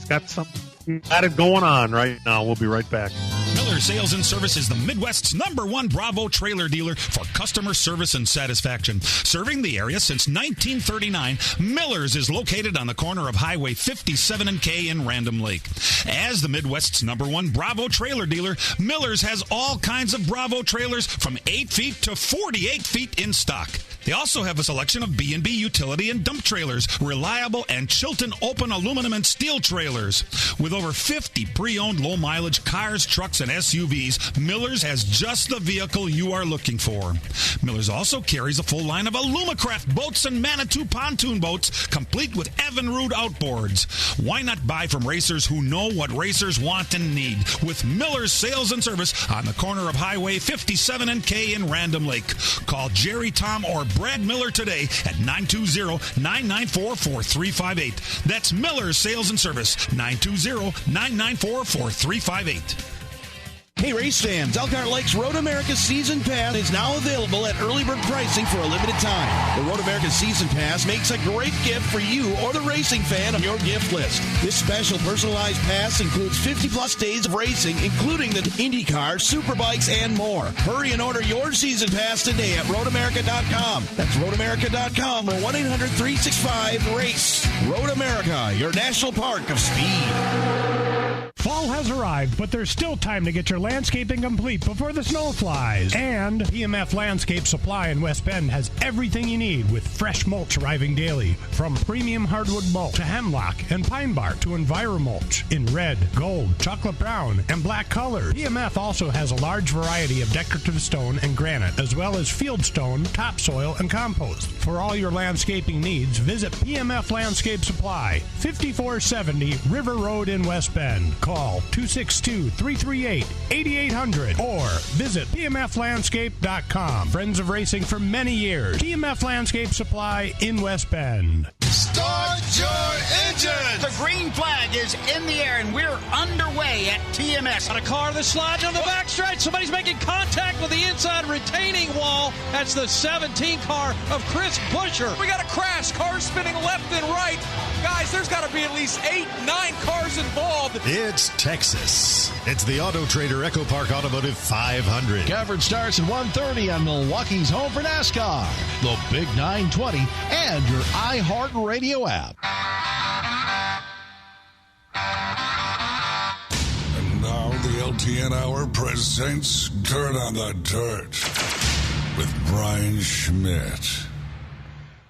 got something. He's got it going on right now. We'll be right back. Miller Sales and Service is the Midwest's #1 Bravo trailer dealer for customer service and satisfaction. Serving the area since 1939, Miller's is located on the corner of Highway 57 and K in Random Lake. As the Midwest's #1 Bravo trailer dealer, Miller's has all kinds of Bravo trailers from 8 feet to 48 feet in stock. They also have a selection of B&B utility and dump trailers, reliable and Chilton open aluminum and steel trailers. With over 50 pre-owned low-mileage cars, trucks, and SUVs, Miller's has just the vehicle you are looking for. Miller's also carries a full line of Alumacraft boats and Manitou pontoon boats, complete with Evinrude outboards. Why not buy from racers who know what racers want and need? With Miller's Sales and Service on the corner of Highway 57 and K in Random Lake. Call Jerry, Tom, or Brad Miller today at 920-994-4358. That's Miller's Sales and Service, 920-994-4358. Hey, race fans, Elkhart Lakes Road America Season Pass is now available at early bird pricing for a limited time. The Road America Season Pass makes a great gift for you or the racing fan on your gift list. This special personalized pass includes 50-plus days of racing, including the IndyCar, Superbikes, and more. Hurry and order your Season Pass today at roadamerica.com. That's roadamerica.com or 1-800-365-RACE. Road America, your national park of speed. Fall has arrived, but there's still time to get your landscaping complete before the snow flies. And PMF Landscape Supply in West Bend has everything you need with fresh mulch arriving daily. From premium hardwood mulch to hemlock and pine bark to EnviroMulch in red, gold, chocolate brown, and black colors. PMF also has a large variety of decorative stone and granite, as well as field stone, topsoil, and compost. For all your landscaping needs, visit PMF Landscape Supply, 5470 River Road in West Bend. Call 262-338-8800 or visit pmflandscape.com. Friends of racing for many years. PMF Landscape Supply in West Bend. Start your engine! The green flag is in the air, and we're underway at TMS. Got a car that's sliding on the backstretch. Somebody's making contact with the inside retaining wall. That's the 17 car of Chris Buescher. We got a crash. Cars spinning left and right. Guys, there's got to be at least 8, 9 cars involved. It's Texas. It's the Auto Trader Echo Park Automotive 500. Coverage starts at 1:30 on Milwaukee's home for NASCAR, the Big 920, and your iHeartRadio app. And now the LTN Hour presents Dirt on the Dirt with Brian Schmidt.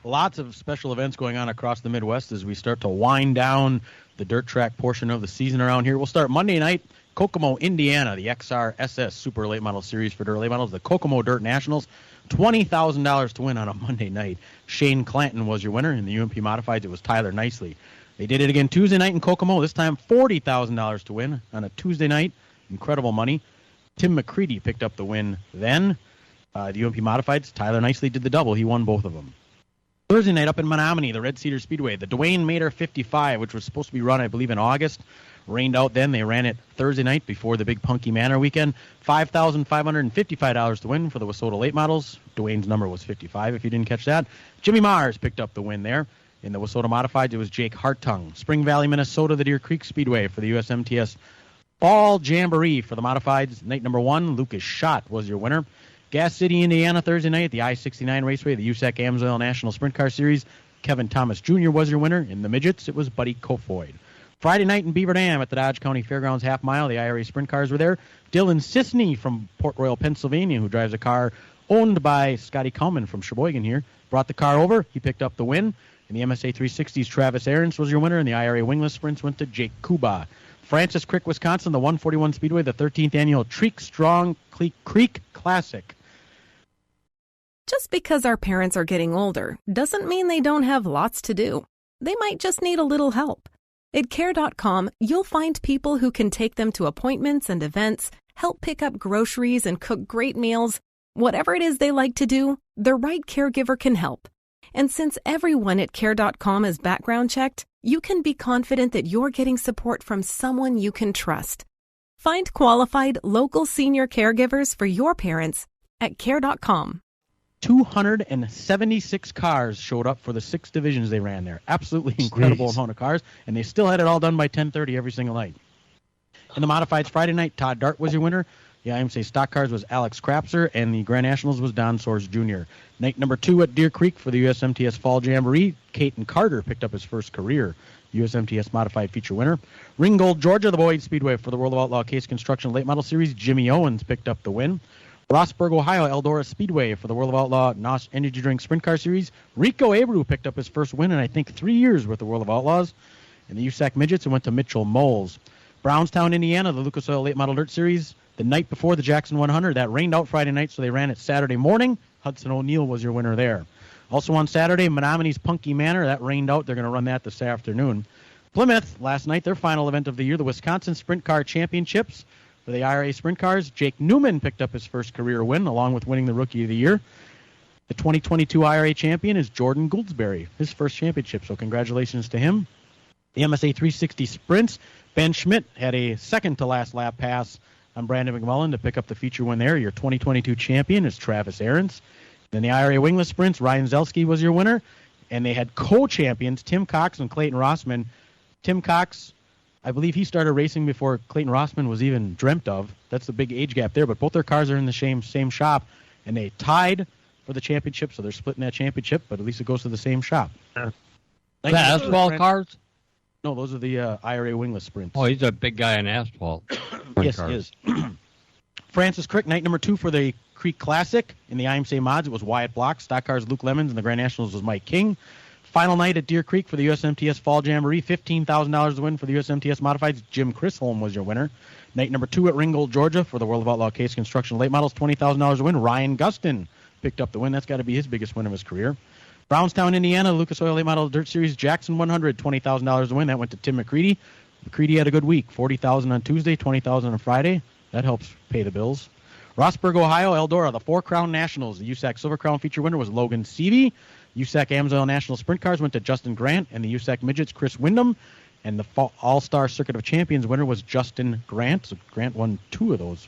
Lots of special events going on across the Midwest as we start to wind down the dirt track portion of the season around here. We'll start Monday night. Kokomo, Indiana, the XR-SS Super Late Model Series for dirt late models, the Kokomo Dirt Nationals. $20,000 to win on a Monday night. Shane Clanton was your winner. In the UMP Modifieds, it was Tyler Nicely. They did it again Tuesday night in Kokomo. This time, $40,000 to win on a Tuesday night. Incredible money. Tim McCready picked up the win then. The UMP Modifieds, Tyler Nicely did the double. He won both of them. Thursday night up in Menominee, the Red Cedar Speedway, the Dwayne Mader 55, which was supposed to be run, I believe, in August, rained out then. They ran it Thursday night before the big Punky Manor weekend. $5,555 to win for the Wissota late models. Dwayne's number was 55, if you didn't catch that. Jimmy Mars picked up the win there. In the Wissota Modifieds, it was Jake Hartung. Spring Valley, Minnesota, the Deer Creek Speedway for the USMTS Fall Jamboree for the Modifieds. Night number 1, Lucas Schott was your winner. Gas City, Indiana, Thursday night at the I-69 Raceway, the USAC Amsoil National Sprint Car Series. Kevin Thomas Jr. was your winner. In the midgets, it was Buddy Kofoid. Friday night in Beaver Dam at the Dodge County Fairgrounds Half Mile, the IRA Sprint Cars were there. Dylan Sisney from Port Royal, Pennsylvania, who drives a car owned by Scotty Kalman from Sheboygan here, brought the car over. He picked up the win. In the MSA 360s, Travis Aarons was your winner, and the IRA Wingless Sprints went to Jake Kuba. Francis Creek, Wisconsin, the 141 Speedway, the 13th annual Treek Strong Creek Classic. Just because our parents are getting older doesn't mean they don't have lots to do. They might just need a little help. At Care.com, you'll find people who can take them to appointments and events, help pick up groceries and cook great meals. Whatever it is they like to do, the right caregiver can help. And since everyone at Care.com is background checked, you can be confident that you're getting support from someone you can trust. Find qualified local senior caregivers for your parents at Care.com. 276 cars showed up for the 6 divisions they ran there. Absolutely incredible amount of cars, and they still had it all done by 10:30 every single night. In the Modifieds Friday night, Todd Dart was your winner. The IMSA Stock Cars was Alex Krapser, and the Grand Nationals was Don Soares Jr. Night number 2 at Deer Creek for the USMTS Fall Jamboree, Caton Carter picked up his first career USMTS Modified Feature winner. Ringgold, Georgia, the Boyd Speedway for the World of Outlaw Case Construction Late Model Series, Jimmy Owens picked up the win. Rossburg, Ohio, Eldora Speedway for the World of Outlaw NOS Energy Drink Sprint Car Series. Rico Abreu picked up his first win in, I think, 3 years with the World of Outlaws. In the USAC Midgets, it went to Mitchell Moles. Brownstown, Indiana, the Lucas Oil Late Model Dirt Series. The night before the Jackson 100, that rained out Friday night, so they ran it Saturday morning. Hudson O'Neill was your winner there. Also on Saturday, Menominee's Punky Manor, that rained out. They're going to run that this afternoon. Plymouth, last night, their final event of the year, the Wisconsin Sprint Car Championships. For the IRA Sprint Cars, Jake Newman picked up his first career win, along with winning the Rookie of the Year. The 2022 IRA champion is Jordan Gouldsberry, his first championship, so congratulations to him. The MSA 360 Sprints, Ben Schmidt had a second-to-last lap pass on Brandon McMullen to pick up the feature win there. Your 2022 champion is Travis Aarons. Then the IRA Wingless Sprints, Ryan Zelski was your winner, and they had co-champions, Tim Cox and Clayton Rossman. Tim Cox, I believe he started racing before Clayton Rossman was even dreamt of. That's the big age gap there, but both their cars are in the same shop, and they tied for the championship, so they're splitting that championship, but at least it goes to the same shop. The asphalt cars? No, those are the IRA Wingless Sprints. Oh, he's a big guy in asphalt. Yes, he is. Francis Crick, night number 2 for the Creek Classic. In the IMSA mods, it was Wyatt Block. Stock Cars, Luke Lemons, and the Grand Nationals was Mike King. Final night at Deer Creek for the USMTS Fall Jamboree, $15,000 to win for the USMTS Modifieds. Jim Chisholm was your winner. Night number 2 at Ringgold, Georgia for the World of Outlaw Case Construction Late Models, $20,000 to win. Ryan Gustin picked up the win. That's got to be his biggest win of his career. Brownstown, Indiana, Lucas Oil Late Model Dirt Series, Jackson 100, $20,000 to win. That went to Tim McCready. McCready had a good week, $40,000 on Tuesday, $20,000 on Friday. That helps pay the bills. Rossburg, Ohio, Eldora, the 4 Crown Nationals. The USAC Silver Crown feature winner was Logan Seavey. USAC Amsoil National Sprint Cars went to Justin Grant, and the USAC Midgets, Chris Wyndham. And the All-Star Circuit of Champions winner was Justin Grant. So Grant won 2 of those.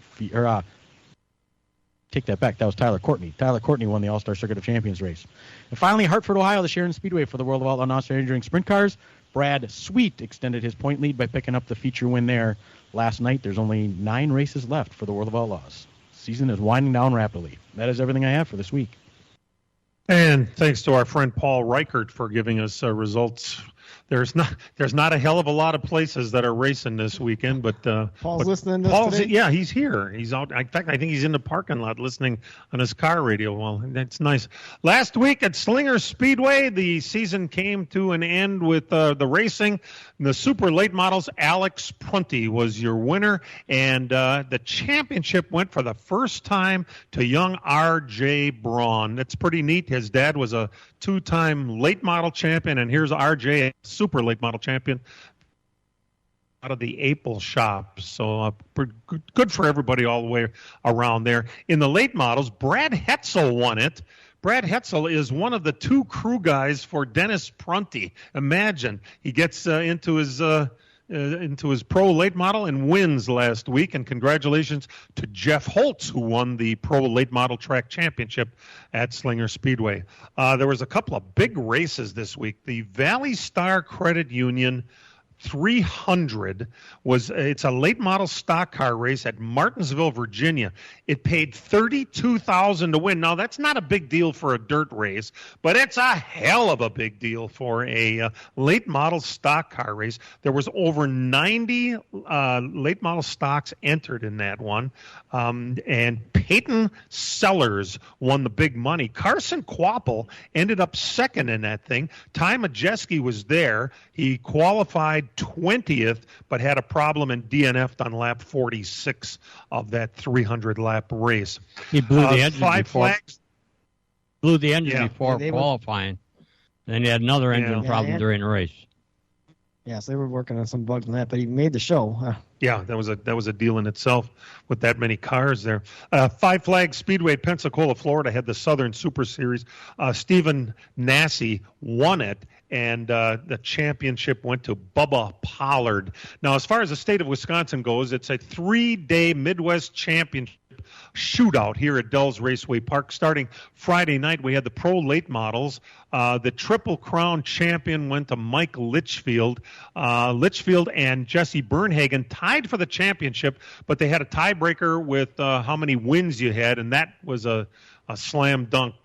Take that back. That was Tyler Courtney. Tyler Courtney won the All-Star Circuit of Champions race. And finally, Hartford, Ohio, the Sharon Speedway for the World of Outlaw NOS Energy Drink Sprint Cars. Brad Sweet extended his point lead by picking up the feature win there last night. There's only 9 races left for the World of Outlaws. Season is winding down rapidly. That is everything I have for this week. And thanks to our friend Paul Reichert for giving us results. There's not a hell of a lot of places that are racing this weekend, but Paul's listening to this today? Yeah, he's here. He's out. In fact, I think he's in the parking lot listening on his car radio. Well, that's nice. Last week at Slinger Speedway, the season came to an end with the racing. The super late models, Alex Prunty was your winner, and the championship went for the first time to young R.J. Braun. That's pretty neat. His dad was a two-time late model champion, and here's R.J., super late model champion out of the Apple shop. So good for everybody all the way around there. In the late models, Brad Hetzel won it. Brad Hetzel is one of the two crew guys for Dennis Prunty. Imagine he gets into his pro late model and wins last week. And congratulations to Jeff Holtz, who won the pro late model track championship at Slinger Speedway. There was a couple of big races this week. The Valley Star Credit Union 300 it's a late model stock car race at Martinsville, Virginia. It paid $32,000 to win. Now that's not a big deal for a dirt race, but it's a hell of a big deal for a late model stock car race. There was over 90 late model stocks entered in that one, and Peyton Sellers won the big money. Carson Quapple ended up second in that thing. Ty Majeski was there. He qualified 20th, but had a problem and DNF'd on lap 46 of that 300-lap race. He blew the engine five before. flags. Blew the engine before qualifying. Then he had another engine problem during the race. Yes, they were working on some bugs on that, but he made the show. Yeah, that was a deal in itself with that many cars there. Five Flags Speedway, Pensacola, Florida, had the Southern Super Series. Stephen Nassy won it, and the championship went to Bubba Pollard. Now, as far as the state of Wisconsin goes, it's a 3-day Midwest Championship shootout here at Dell's Raceway Park. Starting Friday night, we had the pro late models. The Triple Crown champion went to Mike Litchfield. Litchfield and Jesse Bernhagen tied for the championship, but they had a tiebreaker with how many wins you had, and that was a slam dunk.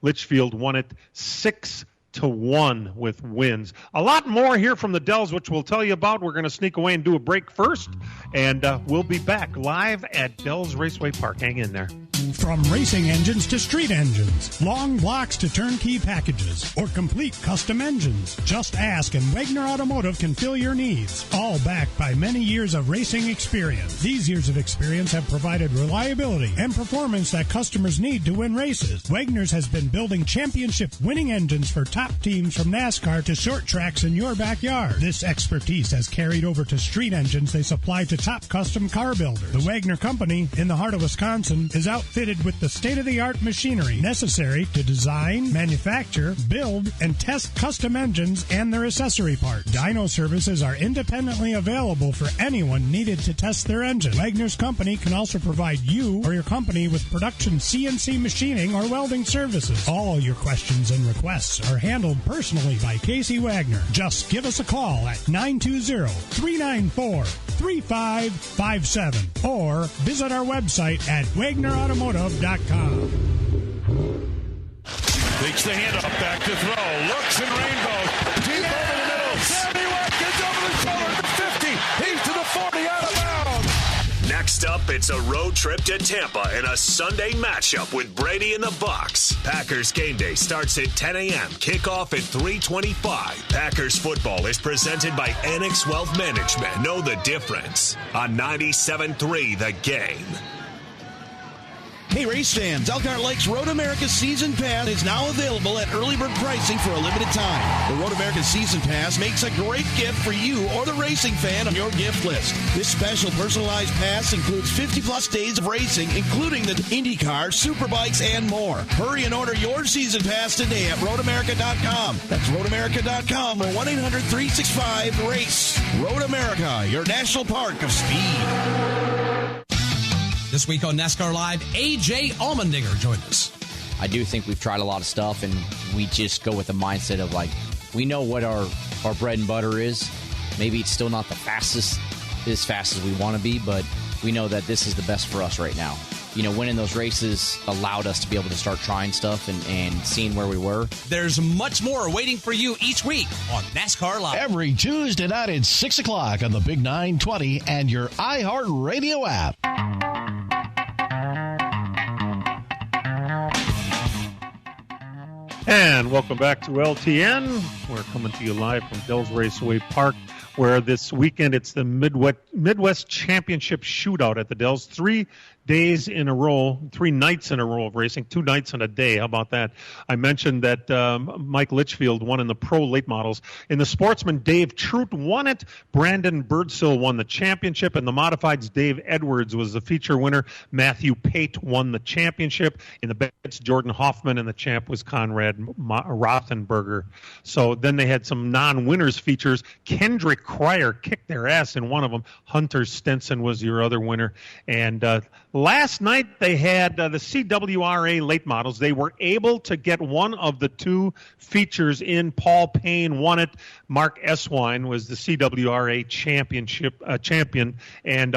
Litchfield won it 6-1 with wins. A lot more here from the Dells, which we'll tell you about. We're going to sneak away and do a break first, and we'll be back live at Dells Raceway Park. Hang in there. From racing engines to street engines, long blocks to turnkey packages, or complete custom engines, just ask and Wagner Automotive can fill your needs. All backed by many years of racing experience. These years of experience have provided reliability and performance that customers need to win races. Wagner's has been building championship-winning engines for top teams from NASCAR to short tracks in your backyard. This expertise has carried over to street engines they supply to top custom car builders. The Wagner Company, in the heart of Wisconsin, is outfitted with the state-of-the-art machinery necessary to design, manufacture, build, and test custom engines and their accessory parts. Dyno services are independently available for anyone needed to test their engine. Wagner's Company can also provide you or your company with production CNC machining or welding services. All your questions and requests are handled personally by Casey Wagner. Just give us a call at 920-394-3557 or visit our website at WagnerAutomotive.com. Takes the handoff, back to throw, looks and rainbows, deep over the middle, Sammy Watkins over the shoulder to 50, he's to the 40, out of bounds. Next up, it's a road trip to Tampa and a Sunday matchup with Brady and the Bucks. Packers game day starts at 10 a.m., kickoff at 3:25. Packers football is presented by Annex Wealth Management. Know the difference on 97.3 The Game. Hey, race fans, Elkhart Lakes Road America Season Pass is now available at early bird pricing for a limited time. The Road America Season Pass makes a great gift for you or the racing fan on your gift list. This special personalized pass includes 50-plus days of racing, including the IndyCar, Superbikes, and more. Hurry and order your Season Pass today at RoadAmerica.com. That's RoadAmerica.com or 1-800-365-RACE. Road America, your national park of speed. This week on NASCAR Live, A.J. Allmendinger joined us. I do think we've tried a lot of stuff, and we just go with the mindset of, like, we know what our bread and butter is. Maybe it's still not the fastest, as fast as we want to be, but we know that this is the best for us right now. winning those races allowed us to be able to start trying stuff and seeing where we were. There's much more waiting for you each week on NASCAR Live. Every Tuesday night at 6 o'clock on the Big 920 and your iHeartRadio app. And welcome back to LTN. We're coming to you live from Dells Raceway Park, where this weekend it's the Midwest Championship Shootout at the Dells. 3 days in a row, 3 nights in a row of racing, 2 nights and a day. How about that? I mentioned that Mike Litchfield won in the pro late models. In the sportsman, Dave Trout won it. Brandon Birdsill won the championship. In the modifieds, Dave Edwards was the feature winner. Matthew Pate won the championship. In the bets, Jordan Hoffman, and the champ was Conrad Rothenberger. So then they had some non-winners features. Kendrick Cryer kicked their ass in one of them. Hunter Stenson was your other winner. And last night they had the CWRA late models. They were able to get one of the 2 features in. Paul Payne won it. Mark Eswine was the CWRA champion. And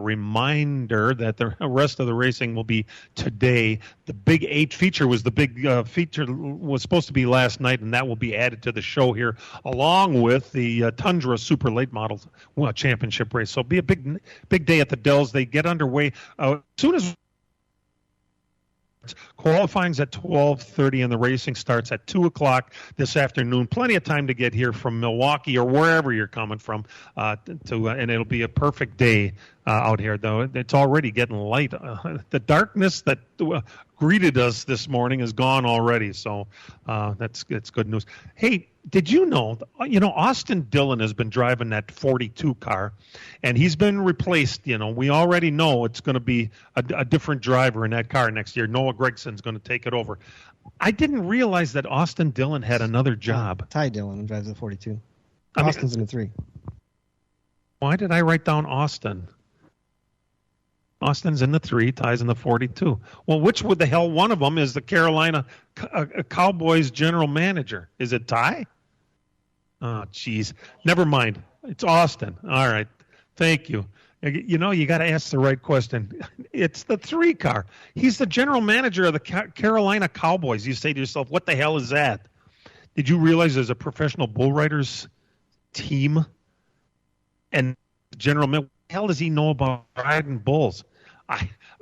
reminder that the rest of the racing will be today. The Big 8 feature was the big feature was supposed to be last night, and that will be added to the show here, along with the Tundra Super Late Models championship race. So it'll be a big day at the Dells. They get underway as soon as qualifying's at 12:30 and the racing starts at 2 o'clock this afternoon. Plenty of time to get here from Milwaukee or wherever you're coming from, and it'll be a perfect day out here. Though it's already getting light. The darkness that greeted us this morning is gone already, so that's good news. Hey, did you know? Austin Dillon has been driving that 42 car, and he's been replaced. We already know it's going to be a different driver in that car next year. Noah Gregson's going to take it over. I didn't realize that Austin Dillon had another job. Ty Dillon drives the 42. Austin's in the 3. Why did I write down Austin? Austin's in the 3, Ty's in the 42. Well, which would the hell one of them is the Carolina Cowboys general manager? Is it Ty? Oh, jeez. Never mind. It's Austin. All right. Thank you. You got to ask the right question. It's the 3 car. He's the general manager of the Carolina Cowboys. You say to yourself, what the hell is that? Did you realize there's a professional bull riders team? And general manager, what the hell does he know about riding bulls?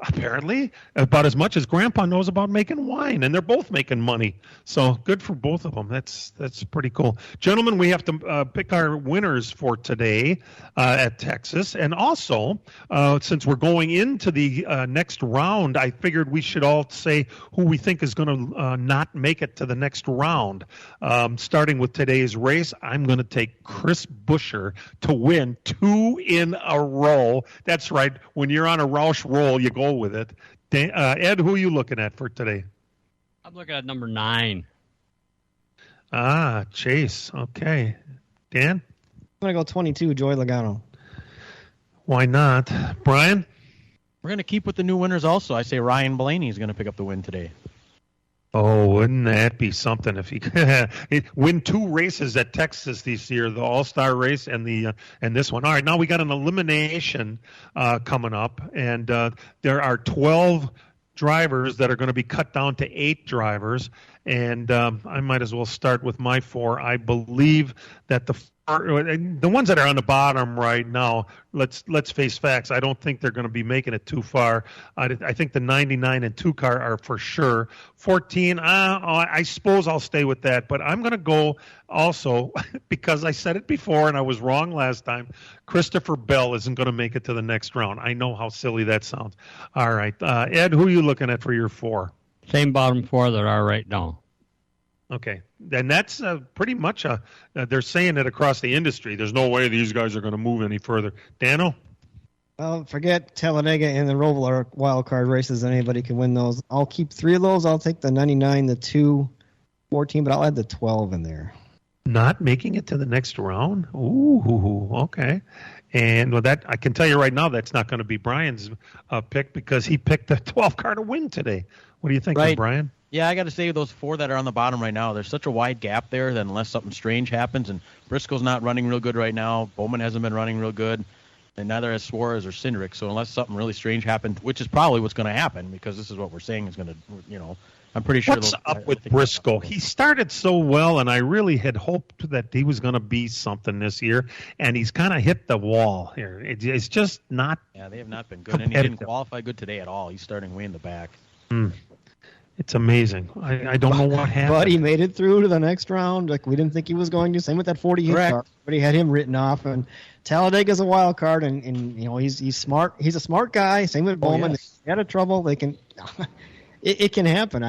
Apparently about as much as Grandpa knows about making wine, and they're both making money. So good for both of them. That's pretty cool. Gentlemen, we have to pick our winners for today at Texas. And also, since we're going into the next round, I figured we should all say who we think is going to not make it to the next round. Starting with today's race, I'm going to take Chris Buescher to win 2 in a row. That's right. When you're on a Roush roll, you go with it. Ed, who are you looking at for today? I'm looking at number 9. Chase. Okay. Dan? I'm going to go 22, Joey Logano. Why not? Brian? We're going to keep with the new winners also. I say Ryan Blaney is going to pick up the win today. Oh, wouldn't that be something if he could win 2 races at Texas this year, the All-Star race and this one. All right, now we got an elimination coming up, and there are 12 drivers that are going to be cut down to 8 drivers, and I might as well start with my 4. I believe that the ones that are on the bottom right now, let's face facts. I don't think they're going to be making it too far. I think the 99 and 2 car are for sure. 14, I suppose I'll stay with that, but I'm going to go also because I said it before and I was wrong last time. Christopher Bell isn't going to make it to the next round. I know how silly that sounds. All right, Ed, who are you looking at for your 4? Same bottom 4 that are right now. Okay, and that's pretty much they're saying it across the industry. There's no way these guys are going to move any further. Dano? Well, forget Talladega and the Roval wild card races. Anybody can win those. I'll keep 3 of those. I'll take the 99, the 2, 14, but I'll add the 12 in there. Not making it to the next round? Ooh, okay. And with that, I can tell you right now that's not going to be Brian's pick because he picked the 12 car to win today. What do you think, Brian? Yeah, I got to say those 4 that are on the bottom right now, there's such a wide gap there that unless something strange happens, and Briscoe's not running real good right now, Bowman hasn't been running real good, and neither has Suarez or Cindric. So unless something really strange happened, which is probably what's going to happen because this is what we're saying is going to, I'm pretty sure. What's up with Briscoe? He started so well, and I really had hoped that he was going to be something this year, and he's kind of hit the wall here. It's just not. Yeah, they have not been good, and he didn't qualify good today at all. He's starting way in the back. It's amazing. I don't know what happened. But he made it through to the next round. Like we didn't think he was going to. Same with that 40 hit car. But he had him written off. And Talladega's a wild card, and he's smart. He's a smart guy. Same with Bowman. Yes. They had a trouble. They can. It can happen. He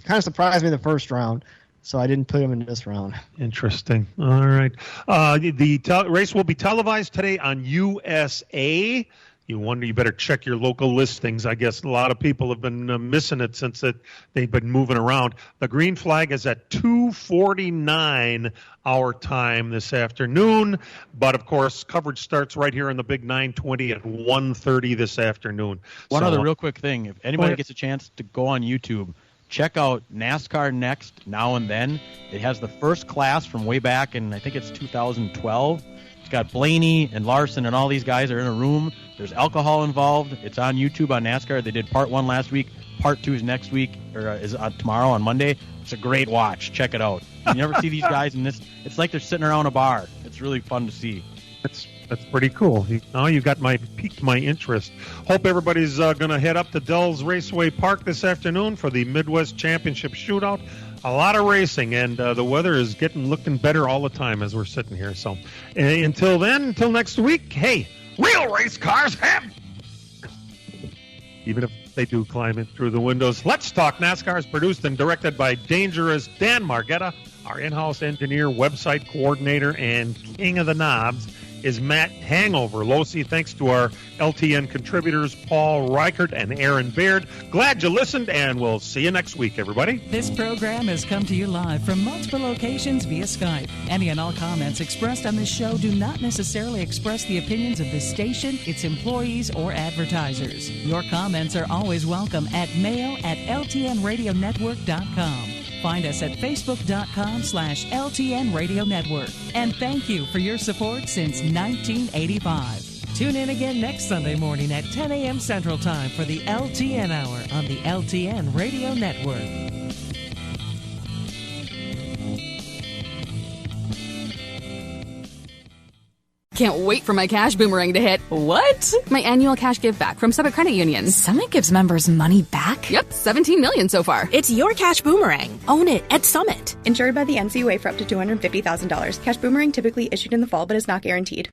kind of surprised me the first round, so I didn't put him in this round. Interesting. All right. The race will be televised today on USA. You better check your local listings. I guess a lot of people have been missing it since they've been moving around. The green flag is at 2:49 our time this afternoon. But, of course, coverage starts right here in the Big 920 at 1:30 this afternoon. One other real quick thing. If anybody gets a chance to go on YouTube, check out NASCAR Next Now and Then. It has the first class from way back in, I think it's 2012. It's got Blaney and Larson and all these guys are in a room. There's alcohol involved. It's on YouTube on NASCAR. They did part 1 last week. Part 2 is next week, or is tomorrow on Monday. It's a great watch. Check it out. You never see these guys in this. It's like they're sitting around a bar. It's really fun to see. That's pretty cool. Now you got piqued my interest. Hope everybody's going to head up to Dell's Raceway Park this afternoon for the Midwest Championship Shootout. A lot of racing, and the weather is looking better all the time as we're sitting here. So until next week, hey, real race cars have, even if they do climb in through the windows. Let's Talk NASCAR is produced and directed by Dangerous Dan Margetta. Our in-house engineer, website coordinator, and king of the knobs is Matt Hangover Losi. Thanks to our LTN contributors, Paul Reichert and Aaron Baird. Glad you listened, and we'll see you next week, everybody. This program has come to you live from multiple locations via Skype. Any and all comments expressed on this show do not necessarily express the opinions of this station, its employees, or advertisers. Your comments are always welcome at mail@ltnradionetwork.com. Find us at facebook.com/LTN Radio Network. And thank you for your support since 1985. Tune in again next Sunday morning at 10 a.m. Central Time for the LTN Hour on the LTN Radio Network. Can't wait for my cash boomerang to hit. What? My annual cash give back from Summit Credit Union. Summit gives members money back? Yep, $17 million so far. It's your cash boomerang. Own it at Summit. Insured by the NCUA for up to $250,000. Cash boomerang typically issued in the fall but is not guaranteed.